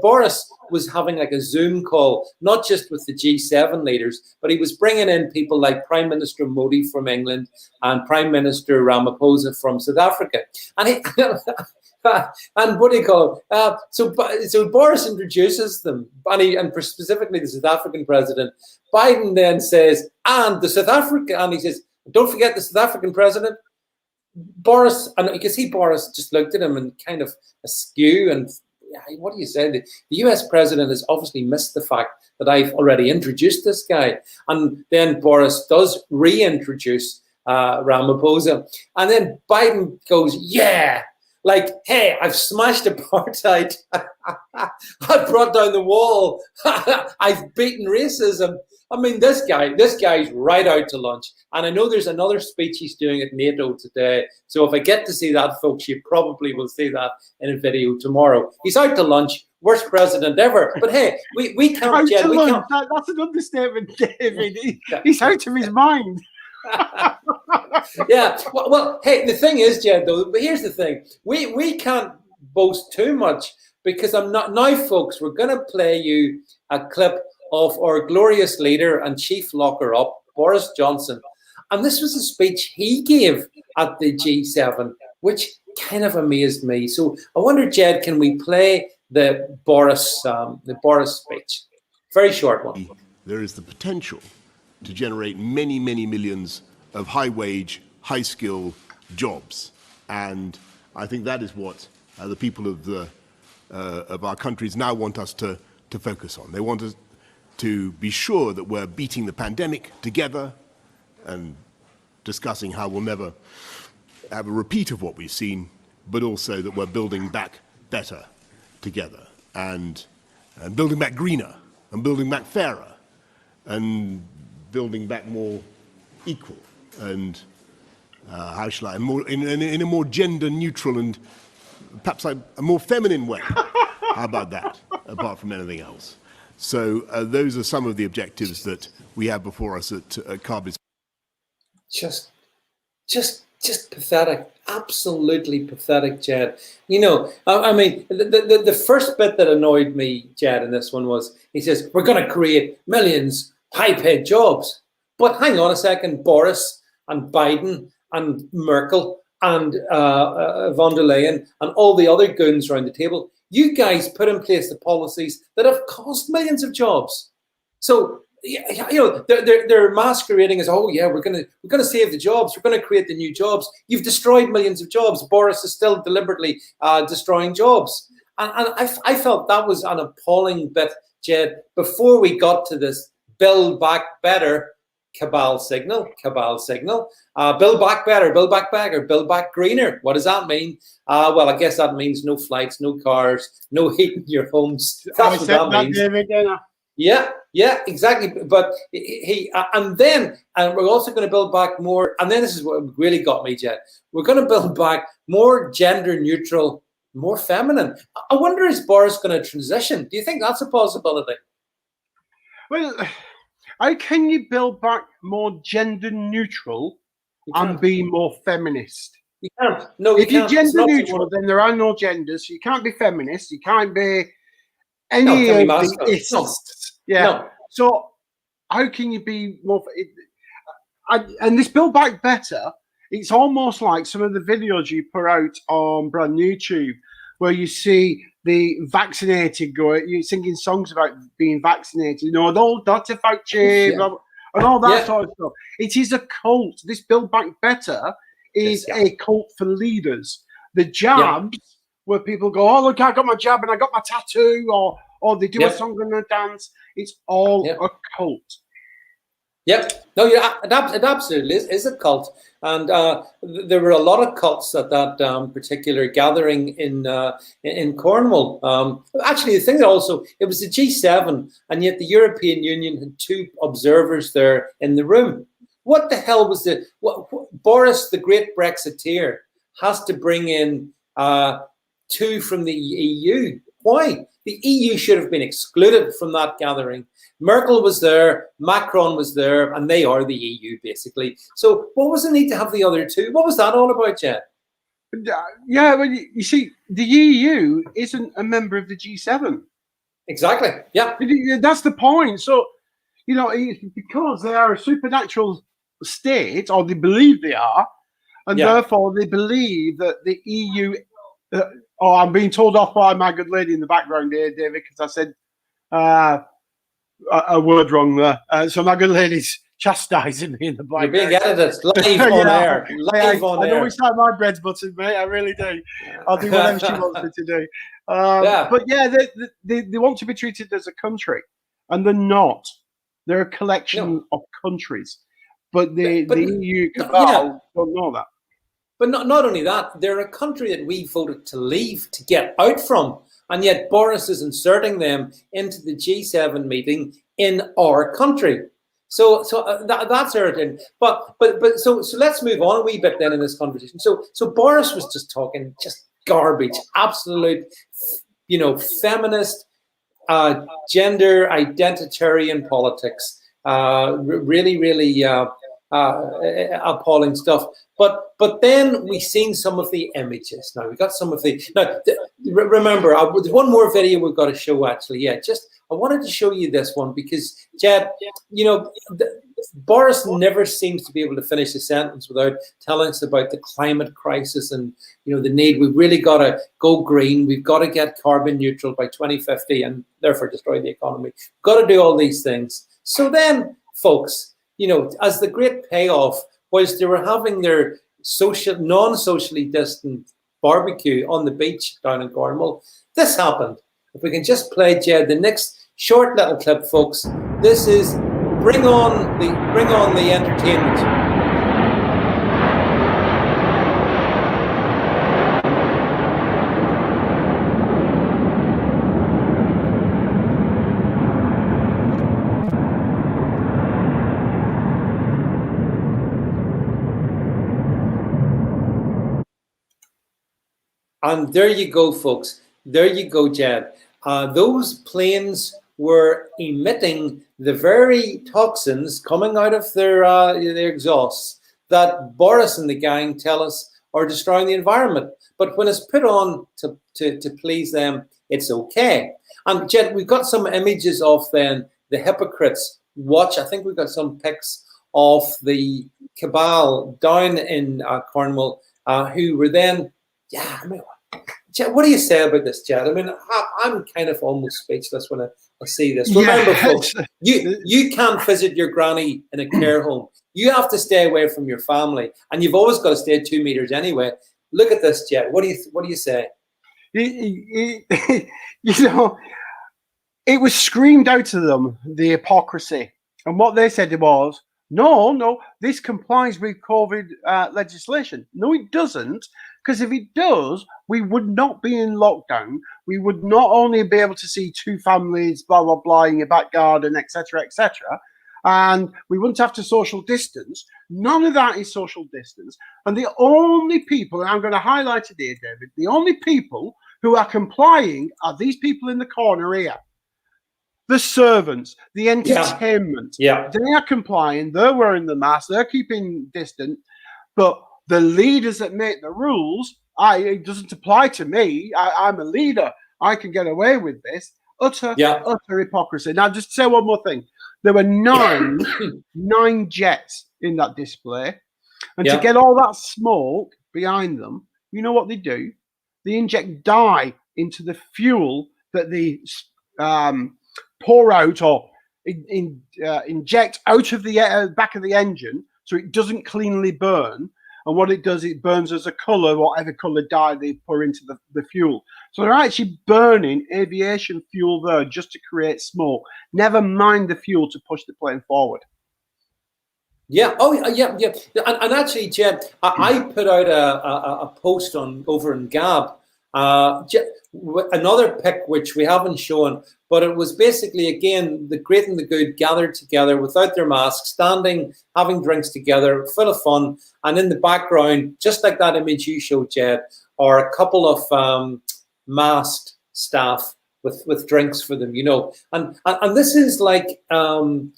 Boris was having like a Zoom call, not just with the G7 leaders, but he was bringing in people like Prime Minister Modi from England and Prime Minister Ramaphosa from South Africa, and he. And what do you call it? So Boris introduces them, and specifically the South African president. Biden then says, and the South African, and he says, don't forget the South African president. Boris, and you can see Boris just looked at him and kind of askew. And what do you say? The US president has obviously missed the fact that I've already introduced this guy. And then Boris does reintroduce Ramaphosa. And then Biden goes, yeah. Like, hey, I've smashed apartheid. I've brought down the wall. I've beaten racism. I mean, this guy's right out to lunch. And I know there's another speech he's doing at NATO today. So if I get to see that, folks, you probably will see that in a video tomorrow. He's out to lunch. Worst president ever. But hey, we can't. Jen, we can't. That's an understatement, David. He's out of his mind. Yeah, well, hey, the thing is, Jed, though, but here's the thing: we can't boast too much because I'm not now, folks. We're going to play you a clip of our glorious leader and chief locker up, Boris Johnson, and this was a speech he gave at the G7, which kind of amazed me. So I wonder, Jed, can we play the Boris speech? Very short one. There is the potential to generate many, many millions of high-wage, high-skill jobs, and I think that is what the people of our countries now want us to focus on. They want us to be sure that we're beating the pandemic together, and discussing how we'll never have a repeat of what we've seen, but also that we're building back better together, and building back greener, and building back fairer, and building back more equal, and how shall I, in a more gender-neutral and perhaps a more feminine way. How about that, apart from anything else? So those are some of the objectives that we have before us at Carbis. Just pathetic, absolutely pathetic, Jed. You know, I mean, the first bit that annoyed me, Jed, in this one was he says, we're going to create millions high-paid jobs. But hang on a second, Boris and Biden and Merkel and von der Leyen and all the other goons around the table, you guys put in place the policies that have cost millions of jobs. So, you know, they're masquerading as, oh yeah, we're gonna save the jobs, we're gonna create the new jobs. You've destroyed millions of jobs. Boris is still deliberately destroying jobs, and I felt that was an appalling bit, Jed. Before we got to this Build Back Better cabal signal, Build Back Better, Build Back Better, Build Back Greener. What does that mean? Well, I guess that means no flights, no cars, no heat in your homes. That's what that means. Yeah, exactly. But he and we're also going to build back more. And then this is what really got me, Jed. We're going to build back more gender neutral, more feminine. I wonder, is Boris going to transition? Do you think that's a possibility? Well, how can you build back more gender neutral and be more feminist? You can't. No, you if you're gender neutral, then there are no genders. You can't be feminist. You can't be any of the ists. Yeah. No. So how can you be more? And this Build Back Better, it's almost like some of the videos you put out on brand YouTube, where you see the vaccinated you're singing songs about being vaccinated, you know, the old Dr. Fauci, and all that sort of stuff. It is a cult. This Build Back Better is a cult for leaders. The jabs, where people go, oh, look, I got my jab and I got my tattoo, or they do a song and a dance. It's all a cult. Yep. No, it absolutely is a cult. And there were a lot of cults at that particular gathering in Cornwall. Actually, the thing that also, it was the G7, and yet the European Union had 2 observers there in the room. What the hell was Boris, the great Brexiteer, has to bring in 2 from the EU. Why? The EU should have been excluded from that gathering. Merkel was there, Macron was there, and they are the EU, basically. So what was the need to have the other 2? What was that all about, Jen? Yeah, well, you see, the EU isn't a member of the G7. Exactly, yeah. That's the point. So, you know, because they are a supernatural state, or they believe they are, and therefore they believe that the EU... oh, I'm being told off by my good lady in the background here, David, because I said a word wrong there. So my good lady's chastising me in the background. You're being edited live on air. Live on air. I know it's like my bread's buttered, mate. I really do. I'll do whatever she wants me to do. But yeah, they want to be treated as a country, and they're not. They're a collection of countries. But the EU cabal don't know that. But not only that, they're a country that we voted to leave, to get out from, and yet Boris is inserting them into the G7 meeting in our country. So that's irritating. But so let's move on a wee bit then in this conversation. So Boris was just talking just garbage, absolute, you know, feminist, gender identitarian politics. Really appalling stuff. But then we've seen some of the images. Now we got some of the. Now remember, there's one more video we've got to show. Actually, I wanted to show you this one because, Jed, you know, Boris never seems to be able to finish a sentence without telling us about the climate crisis and, you know, the need. We've really got to go green. We've got to get carbon neutral by 2050 and therefore destroy the economy. We've got to do all these things. So then, folks, you know, as the great payoff, whilst they were having their non-socially distant barbecue on the beach down in Cornwall, this happened. If we can just play, Jed, the next short little clip, folks. This is bring on the entertainment. And there you go, folks. There you go, Jed. Those planes were emitting the very toxins coming out of their exhausts that Boris and the gang tell us or destroying the environment. But when it's put on to please them, it's okay. And Jed, we've got some images of then the hypocrites watch. I think we've got some pics of the cabal down in Cornwall who were then, I mean, Jed, what do you say about this, Jed? I mean, I'm kind of almost speechless when I see this. Remember, folks, you can't visit your granny in a care home. You have to stay away from your family, and you've always got to stay 2 meters anyway. Look at this, Jed. What do you say? You know, it was screamed out to them, the hypocrisy, and what they said was, no, this complies with COVID legislation. No, it doesn't, because if it does, we would not be in lockdown. We would not only be able to see 2 families, blah, blah, blah, in your back garden, etc., and we wouldn't have to social distance. None of that is social distance. And the only people, and I'm going to highlight it here, David, the only people who are complying are these people in the corner here. The servants, the entertainment, they are complying. They're wearing the mask. They're keeping distant. But the leaders that make the rules, it doesn't apply to me. I'm a leader. I can get away with this. Utter hypocrisy. Now, just say one more thing. There were nine jets in that display. And to get all that smoke behind them, you know what they do? They inject dye into the fuel that they pour out or inject out of the back of the engine so it doesn't cleanly burn. And what it does, it burns as a colour, whatever colour dye they pour into the fuel. So they're actually burning aviation fuel there just to create smoke. Never mind the fuel to push the plane forward. Yeah. Oh, yeah. And actually, Jed, I put out a post over in Gab. Another pic which we haven't shown, but it was basically, again, the great and the good gathered together without their masks, standing, having drinks together, full of fun. And in the background, just like that image you showed, Jed, are a couple of masked staff with drinks for them, you know. And this is like the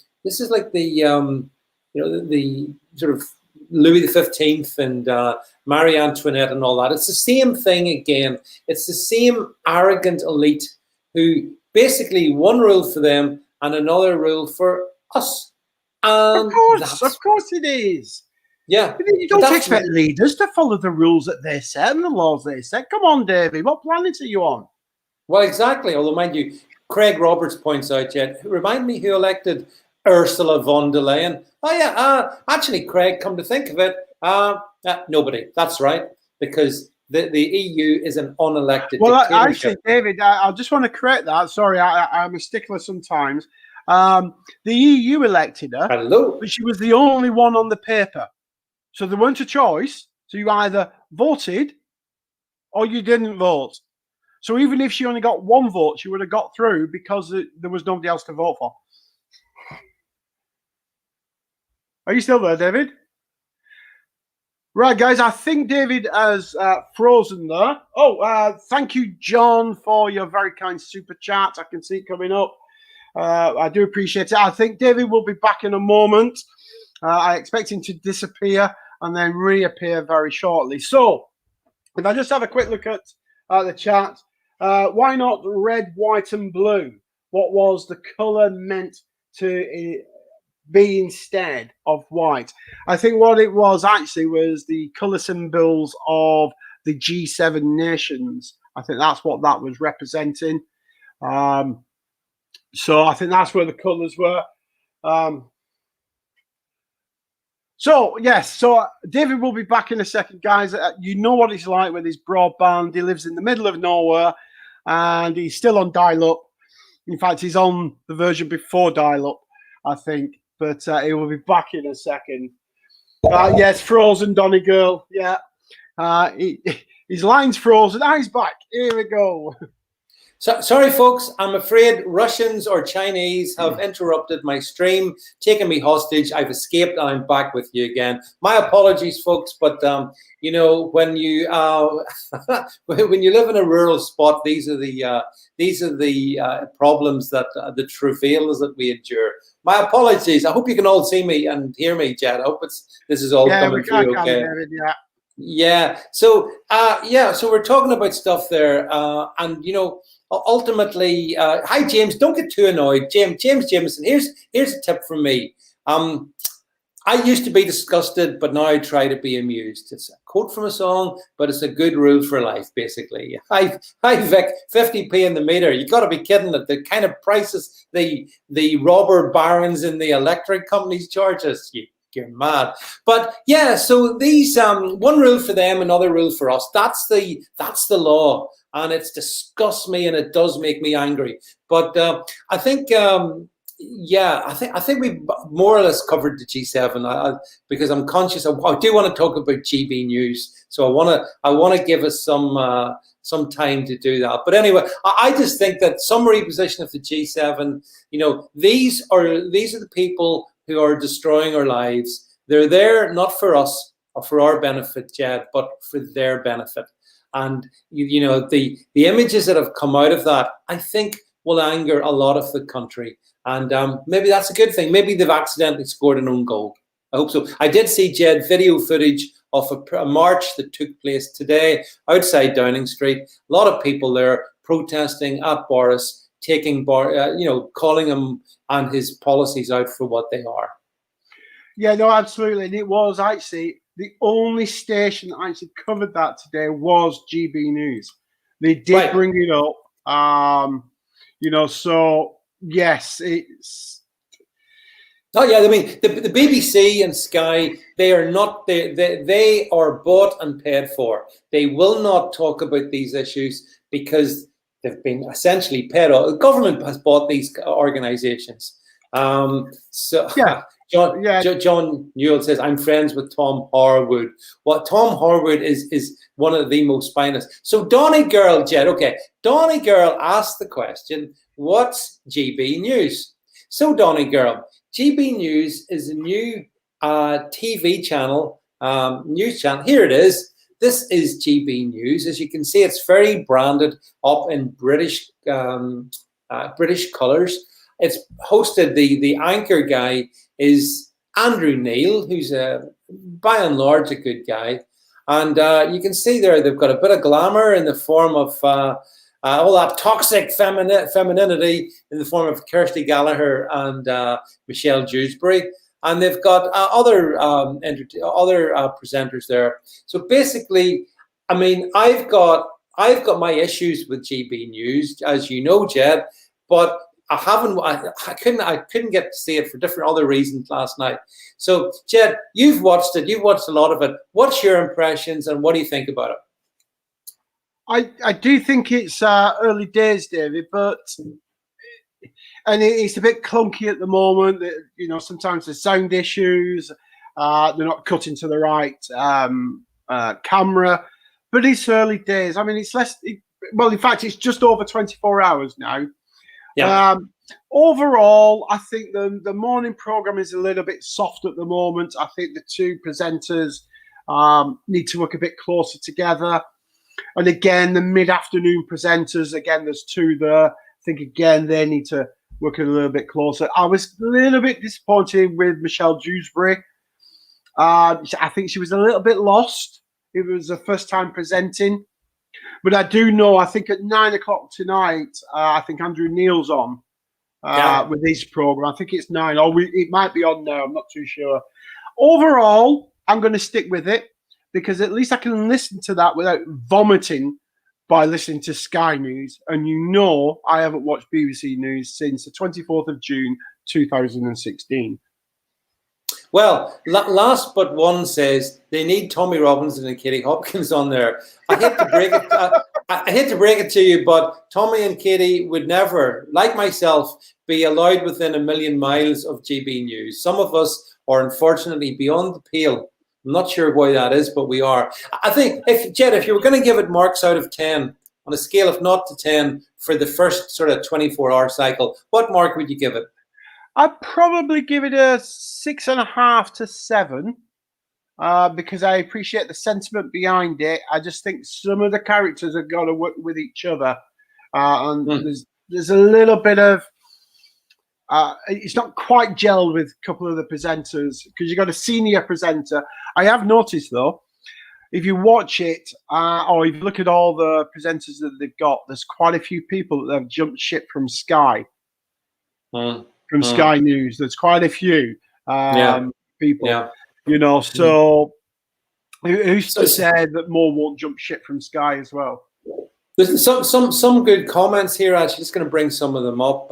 the sort of Louis XV and Marie Antoinette and all that. It's the same thing again. It's the same arrogant elite who basically one rule for them and another rule for us. And of course it is. Yeah. You don't expect leaders to follow the rules that they set and the laws they set. Come on, David. What planet are you on? Well, exactly. Although, mind you, Craig Roberts points out, yet, remind me who elected Ursula von der Leyen. Oh, yeah. Actually, Craig, come to think of it, nobody. That's right. Because the EU is an unelected dictatorship. Actually, David, I just want to correct that. Sorry, I'm a stickler sometimes. The EU elected her. Hello. But she was the only one on the paper. So there weren't a choice. So you either voted or you didn't vote. So even if she only got one vote, she would have got through because there was nobody else to vote for. Are you still there, David? Right, guys, I think David has frozen there. Oh, thank you, John, for your very kind super chat. I can see it coming up. I do appreciate it. I think David will be back in a moment. I expect him to disappear and then reappear very shortly. So, if I just have a quick look at the chat, why not red, white, and blue? What was the colour meant to be instead of white? I think what it was actually was the colour symbols of the G7 nations. I think that's what that was representing. So I think that's where the colours were. So David will be back in a second, guys. You know what it's like with his broadband. He lives in the middle of nowhere and he's still on dial-up. In fact, he's on the version before dial-up, I think. But he will be back in a second. Yes, frozen, Donny girl. Yeah. His line's frozen. Now he's back. Here we go. So, sorry, folks. I'm afraid Russians or Chinese have interrupted my stream, taken me hostage. I've escaped, and I'm back with you again. My apologies, folks. But you know, when you when you live in a rural spot, these are the problems that the travails that we endure. My apologies. I hope you can all see me and hear me, Jed. I hope this is all coming through okay. Yeah. So so we're talking about stuff there, and ultimately, hi James, don't get too annoyed. James Jameson. Here's a tip from me. I used to be disgusted, but now I try to be amused. It's a quote from a song, but it's a good rule for life, basically. Hi Vic, 50p in the meter. You got to be kidding! At the kind of prices the robber barons in the electric companies charge us. You're mad. But yeah, so these one rule for them, another rule for us. That's the law, and it disgusts me and it does make me angry. But I think. I think we've more or less covered the G7 because I'm conscious. I do want to talk about GB News, so I want to give us some time to do that. But anyway, I just think that some reposition of the G7. These are the people who are destroying our lives. They're there not for us or for our benefit, Jed, but for their benefit. And the images that have come out of that, I think, will anger a lot of the country. And maybe that's a good thing. Maybe they've accidentally scored an own goal. I hope so. I did see, Jed, video footage of a march that took place today outside Downing Street. A lot of people there protesting at Boris, calling him and his policies out for what they are. Yeah, no, absolutely. And it was actually the only station that actually covered that today was GB News. They did bring it up. So yes, it's. Oh yeah, I mean the BBC and Sky, they are not they are bought and paid for. They will not talk about these issues because they've been essentially paid off. The government has bought these organisations. John Newell says, I'm friends with Tom Harwood. Well, Tom Harwood is one of the most spineless. So Donny Girl, Jed, okay. Donny Girl asked the question, what's GB News? So Donny Girl, GB News is a new TV channel, news channel. Here it is. This is GB News. As you can see, it's very branded up in British colours. It's hosted, the anchor guy is Andrew Neil, who's by and large a good guy. And you can see there they've got a bit of glamour in the form of all that toxic femininity in the form of Kirsty Gallagher and Michelle Dewsbury. And they've got other presenters there. So basically, I mean, I've got my issues with GB News, as you know, Jed, but I couldn't get to see it for different other reasons last night. So, Jed, you've watched it. You've watched a lot of it. What's your impressions and what do you think about it? I do think it's early days, David, and it's a bit clunky at the moment. Sometimes there's sound issues. They're not cutting to the right camera, but it's early days. I mean, it's less. In fact, it's just over 24 hours now. Yeah. Overall, I think the morning program is a little bit soft at the moment. I think the two presenters need to work a bit closer together. And again, the mid-afternoon presenters, again, there's two there. I think, again, they need to work a little bit closer. I was a little bit disappointed with Michelle Dewsbury. I think she was a little bit lost. It was her first time presenting. But I do know, I think at 9 o'clock tonight, I think Andrew Neil's on with his program. I think it's 9, or it might be on now. I'm not too sure. Overall, I'm going to stick with it because at least I can listen to that without vomiting by listening to Sky News. And I haven't watched BBC News since the 24th of June, 2016. Well, last but one says they need Tommy Robinson and Katie Hopkins on there. I hate to break it. I hate to break it to you, but Tommy and Katie would never, like myself, be allowed within a million miles of GB News. Some of us are unfortunately beyond the pale. I'm not sure why that is, but we are. I think, if you were going to give it marks out of 10 on a scale of 0 to 10 for the first sort of 24-hour cycle, what mark would you give it? I'd probably give it a 6.5 to 7 because I appreciate the sentiment behind it. I just think some of the characters have got to work with each other, and there's a little bit of it's not quite gelled with a couple of the presenters because you've got a senior presenter. I have noticed though, if you watch it, or if you look at all the presenters that they've got, there's quite a few people that have jumped ship from Sky, Sky News. There's quite a few people, you know. So who's to say that more won't jump ship from Sky as well? There's some good comments here. Actually, just going to bring some of them up.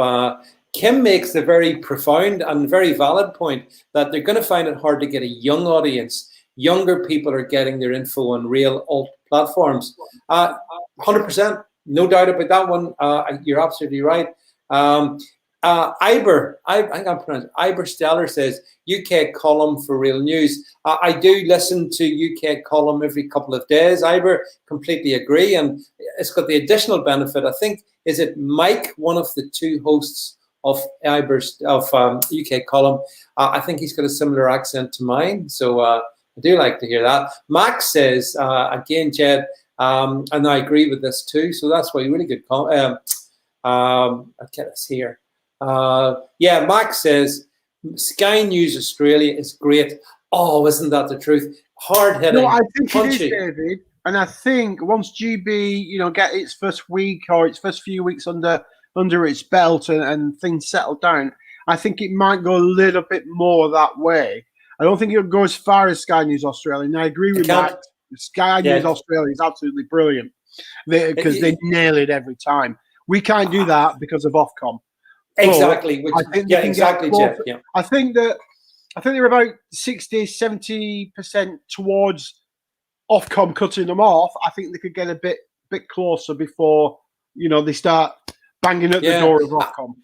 Kim makes the very profound and very valid point that they're going to find it hard to get a young audience. Younger people are getting their info on real alt platforms. 100%, no doubt about that one. You're absolutely right. Iber Stellar says, UK column for real news. I do listen to UK column every couple of days. Iber, completely agree. And it's got the additional benefit, I think, is it Mike, one of the two hosts of UK column. I think he's got a similar accent to mine. So I do like to hear that. Max says, again, Jed, and I agree with this too. So that's why really good comment. I'll get us here. Yeah, Max says, Sky News Australia is great. Oh, isn't that the truth? Hard-hitting, no, I think punchy. it is, David. And I think once GB, you know, get its first week or its first few weeks under its belt and things settle down, I think it might go a little bit more that way. I don't think it'll go as far as Sky News Australia. And I agree with Matt. Sky News Australia is absolutely brilliant because they nail it every time. We can't do that because of Ofcom. Exactly. I think exactly, Jeff. Yeah. I think they're about 60-70% towards Ofcom cutting them off. I think they could get a bit closer before, you know, they start banging at the door of Ofcom.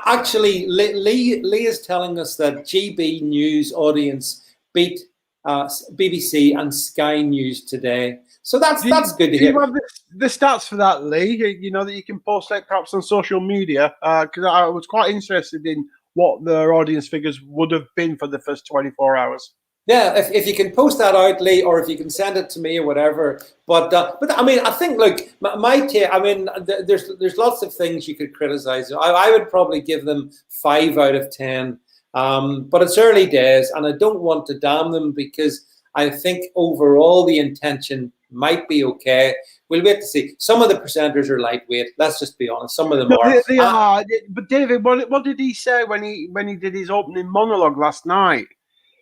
Actually, Lee is telling us that GB News audience beat BBC and Sky News today. So that's good to hear. Do you have the stats for that, Lee? You know, that you can post it perhaps on social media? Because I was quite interested in what their audience figures would have been for the first 24 hours. Yeah, if you can post that out, Lee, or if you can send it to me or whatever. But I mean, I think, look, my take. I mean, there's lots of things you could criticize. I would probably give them 5 out of 10. But it's early days, and I don't want to damn them because I think overall the intention might be okay. We'll wait to see. Some of the presenters are lightweight. Let's just be honest. Some of them are. They are. But David, what did he say when he did his opening monologue last night?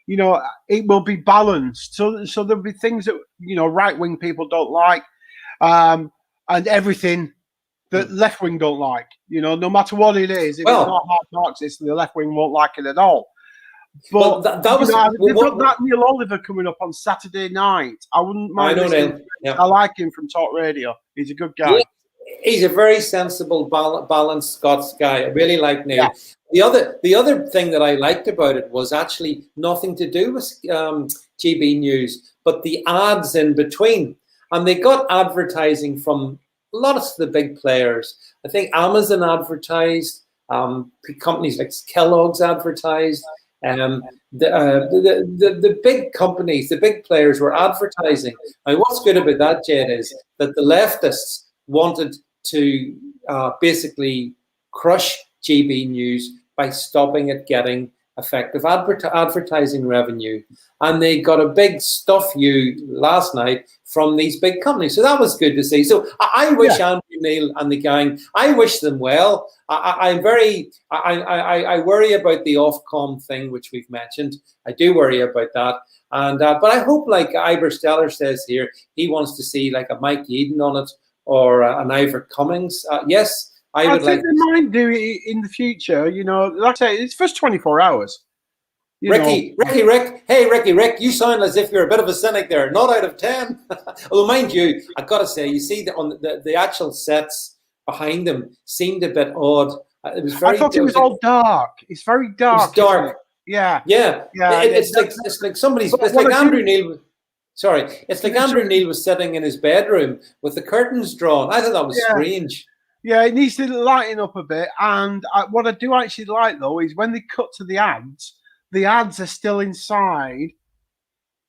You know, it will be balanced. So there'll be things that, you know, right-wing people don't like, and everything that left-wing don't like. You know, no matter what it is, if it's not hard Marxist, the left-wing won't like it at all. But that was they've got that Neil Oliver coming up on Saturday night. I wouldn't mind. I like him from Talk Radio. He's a good guy. He's a very sensible, balanced Scots guy. I really like Neil. Yeah. The other thing that I liked about it was actually nothing to do with GB News, but the ads in between. And they got advertising from lots of the big players. I think Amazon advertised, companies like Kellogg's advertised. The big companies, the big players were advertising. And what's good about that, Jed, is that the leftists wanted to basically crush GB News by stopping it getting effective advertising revenue. And they got a big stuff you last night from these big companies. So that was good to see. So I wish Andrew Neil and the gang, I wish them well. I worry about the Ofcom thing, which we've mentioned. I do worry about that. And but I hope, like Iber Stellar says here, he wants to see like a Mike Eden on it or an Ivor Cummings. Yes, I would like. They might do it in the future. You know, like I say, it's first 24 hours. Rick, you sound as if you're a bit of a cynic there. Not out of 10. Although, mind you, I've got to say, you see the actual sets behind them seemed a bit odd. It was very. I thought it was all dark. It's very dark. It's dark. Yeah. It's like somebody's. It's like Andrew Neil. Sorry, it's like Andrew Neil was sitting in his bedroom with the curtains drawn. I thought that was strange. Yeah, it needs to lighten up a bit. And what I do actually like, though, is when they cut to the ads are still inside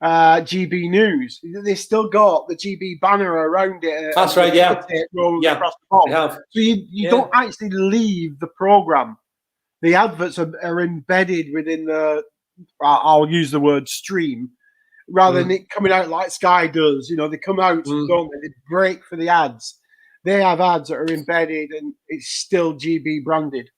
GB News. They still got the GB banner around it. That's right, yeah. Across the bottom. So you don't actually leave the program. The adverts are embedded within the, I'll use the word stream, rather than it coming out like Sky does. You know, they come out, don't they? They break for the ads. They have ads that are embedded, and it's still GB branded.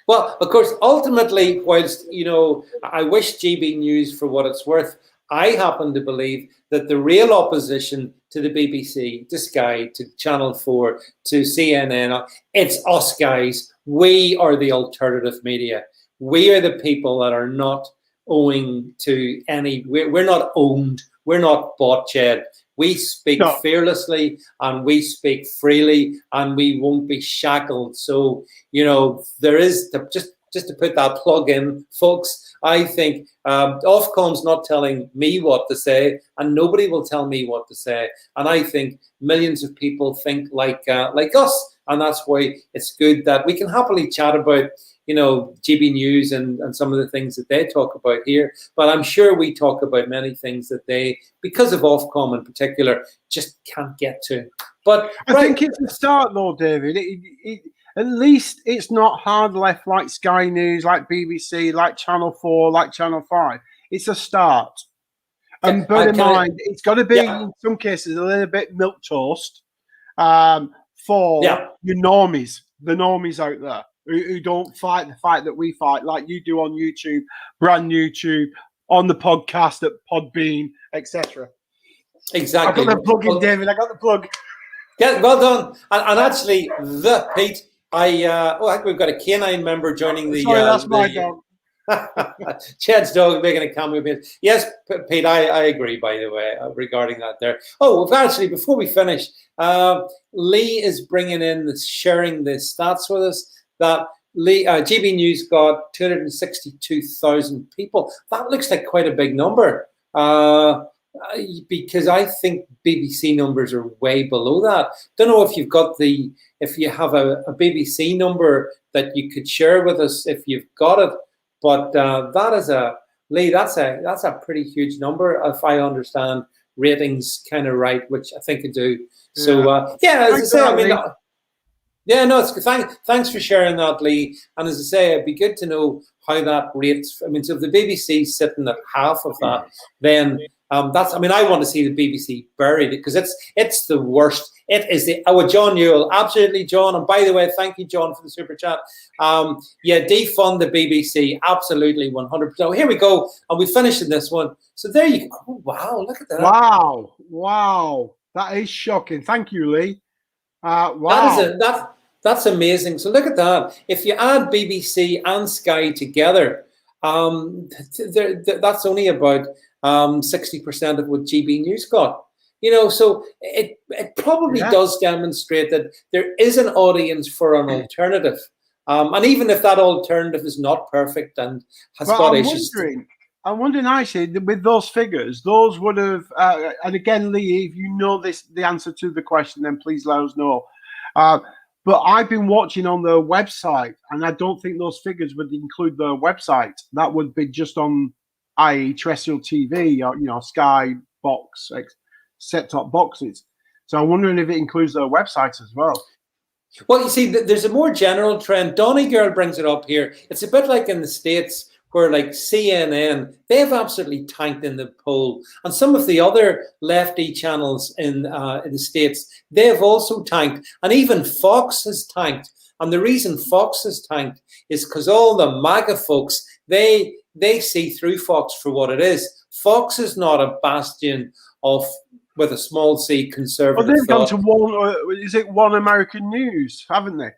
Well, of course, ultimately, whilst, you know, I wish GB News for what it's worth, I happen to believe that the real opposition to the BBC, to Sky, to Channel 4, to CNN, it's us guys. We are the alternative media. We are the people that are not owing to any, we're not owned, we're not bought yet. We speak fearlessly and we speak freely and we won't be shackled. So, you know, there is, just to put that plug in, folks, I think Ofcom's not telling me what to say and nobody will tell me what to say. And I think millions of people think like us. And that's why it's good that we can happily chat about, you know, GB News and some of the things that they talk about here. But I'm sure we talk about many things that they, because of Ofcom in particular, just can't get to. But I think it's a start, though, David. At least it's not hard left like Sky News, like BBC, like Channel 4, like Channel 5. It's a start. And bear in mind, it's got to be, in some cases, a little bit milquetoast for your normies, the normies out there. Who don't fight the fight that we fight, like you do on YouTube, brand YouTube, on the podcast at Podbean, etc. Exactly. I got the plug in, David. I got the plug. Yeah, well done. And actually, Pete, I think we've got a canine member joining the. Sorry, that's my dog. Chad's dog making a cameo appearance. Yes, Pete, I agree, by the way, regarding that there. Oh, actually, before we finish, Lee is bringing in, sharing the stats with us. That GB News got 262,000 people. That looks like quite a big number because I think BBC numbers are way below that. Don't know if you've got if you have a BBC number that you could share with us if you've got it. But that is Lee, that's a pretty huge number if I understand ratings kind of right, which I think I do. So as I say, I mean. Yeah, no, it's good. Thanks for sharing that, Lee. And as I say, it'd be good to know how that rates. I mean, so if the BBC's sitting at half of that, then that's. I mean, I want to see the BBC buried because it's the worst. It is John Newell, absolutely, John. And by the way, thank you, John, for the super chat. Defund the BBC, absolutely, 100%. Here we go, and we finished in this one. So there you go. Oh, wow, look at that. Wow, that is shocking. Thank you, Lee. Wow. That's amazing. So look at that. If you add BBC and Sky together, that's only about 60% of what GB News got. You know, so it probably does demonstrate that there is an audience for an alternative. And even if that alternative is not perfect and has got issues. I'm wondering, actually, with those figures, those would have, and again, Lee, if you know the answer to the question, then please let us know. But I've been watching on their website, and I don't think those figures would include their website. That would be just on, i.e., terrestrial TV, or, you know, Sky Box, set-top boxes. So I'm wondering if it includes their website as well. Well, you see, there's a more general trend. Donny Girl brings it up here. It's a bit like in the States, where like CNN, they've absolutely tanked in the poll. And some of the other lefty channels in the States, they've also tanked. And even Fox has tanked. And the reason Fox has tanked is because all the MAGA folks, they see through Fox for what it is. Fox is not a bastion of, with a small c, conservative. Well, they've gone to One American News, haven't they?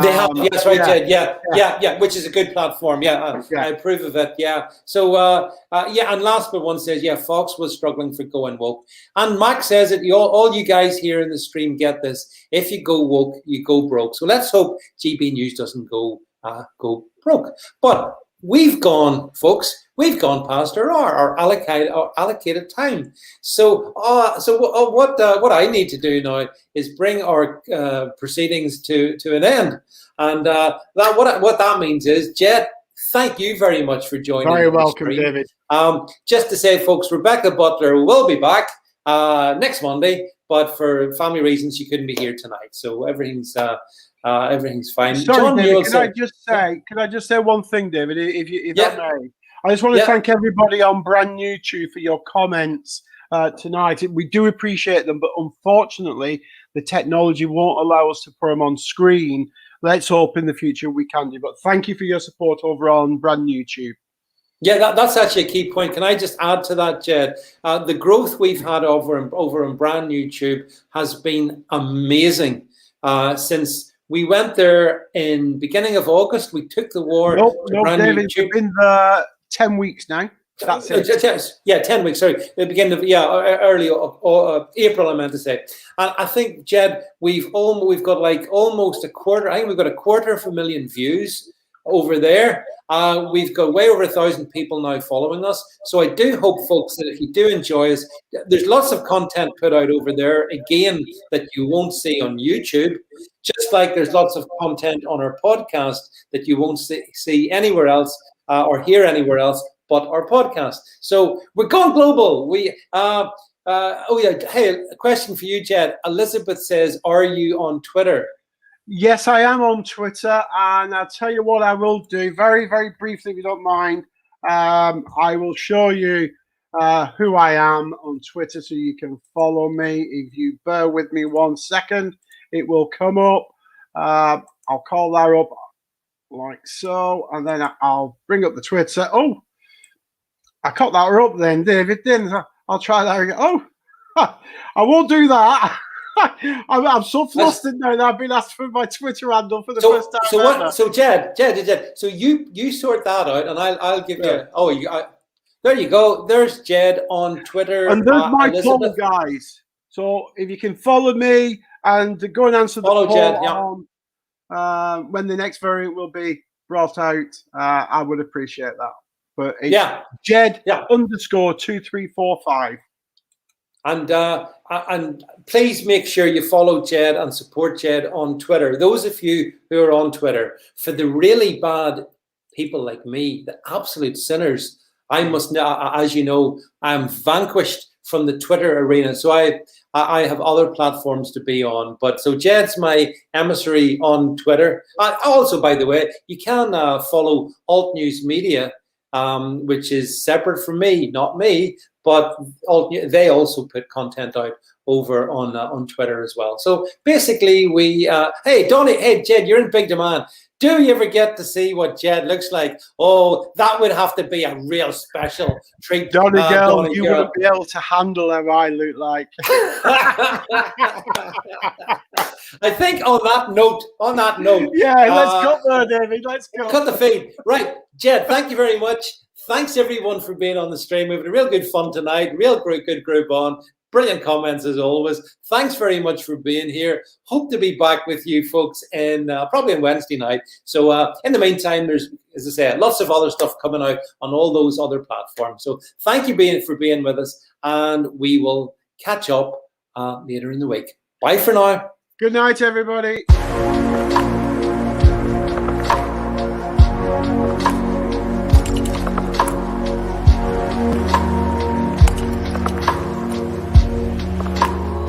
They have, yes, right, yeah, which is a good platform. I approve of it. Yeah. So, and last but one says, Fox was struggling for going woke. And Max says it, all you guys here in the stream get this. If you go woke, you go broke. So let's hope GB News doesn't go broke. But we've gone, folks, past our allocated time. So, what I need to do now is bring our proceedings to an end. And what that means is, Jed, thank you very much for joining. Very welcome, David. Just to say, folks, Rebecca Butler will be back next Monday, but for family reasons, she couldn't be here tonight. So everything's fine. Sorry, John David, can I just say one thing, David, if I may? I just want to thank everybody on brand YouTube for your comments tonight. We do appreciate them, but unfortunately, the technology won't allow us to put them on screen. Let's hope in the future we can do. But thank you for your support over on brand YouTube. Yeah, that's actually a key point. Can I just add to that, Jed? The growth we've had over on brand YouTube has been amazing since we went there in beginning of August. We took the war. No, David, it's been 10 weeks now. That's it. Yeah, 10 weeks. Sorry, the beginning of early April. I meant to say. And I think, Jed, we've got like almost a quarter. I think we've got 250,000 views over there. We've got way over 1,000 people now following us. So I do hope, folks, that if you do enjoy us, there's lots of content put out over there, again, that you won't see on YouTube, just like there's lots of content on our podcast that you won't see anywhere else or hear anywhere else but our podcast. So we're going global. Hey, a question for you, Jed. Elizabeth says, are you on Twitter? Yes, I am on Twitter, and I'll tell you what I will do very, very briefly, if you don't mind. I will show you who I am on Twitter so you can follow me. If you bear with me 1 second, it will come up. I'll call that up like so, and then I'll bring up the Twitter. Oh, I caught that up then, David, didn't I? I'll try that again. Oh, I won't do that. I'm so flustered now that I've been asked for my Twitter handle for the first time. So Jed. So you sort that out, and I'll give you. Oh, there you go. There's Jed on Twitter. And there's my poll, guys. So if you can follow me and go and answer the poll Jed, on when the next variant will be brought out, I would appreciate that. But it's Jed _2345. And please make sure you follow Jed and support Jed on Twitter. Those of you who are on Twitter, for the really bad people like me, the absolute sinners, I must, as you know, I'm vanquished from the Twitter arena. So I have other platforms to be on. But so Jed's my emissary on Twitter. Also, by the way, you can follow Alt News Media, which is separate from me, not me, but they also put content out over on Twitter as well. So basically, hey Donnie, hey Jed, you're in big demand. Do you ever get to see what Jed looks like? Oh, that would have to be a real special treat. Donnie girl, you wouldn't be able to handle how I look like. I think on that note. Yeah, let's go there, David. Let's go. Cut the feed. Right, Jed, thank you very much. Thanks everyone for being on the stream. We've had a real good fun tonight. Real good group on. Brilliant comments as always. Thanks very much for being here. Hope to be back with you folks in probably on Wednesday night. So in the meantime, there's, as I say, lots of other stuff coming out on all those other platforms. So thank you for being with us, and we will catch up later in the week. Bye for now. Good night, everybody.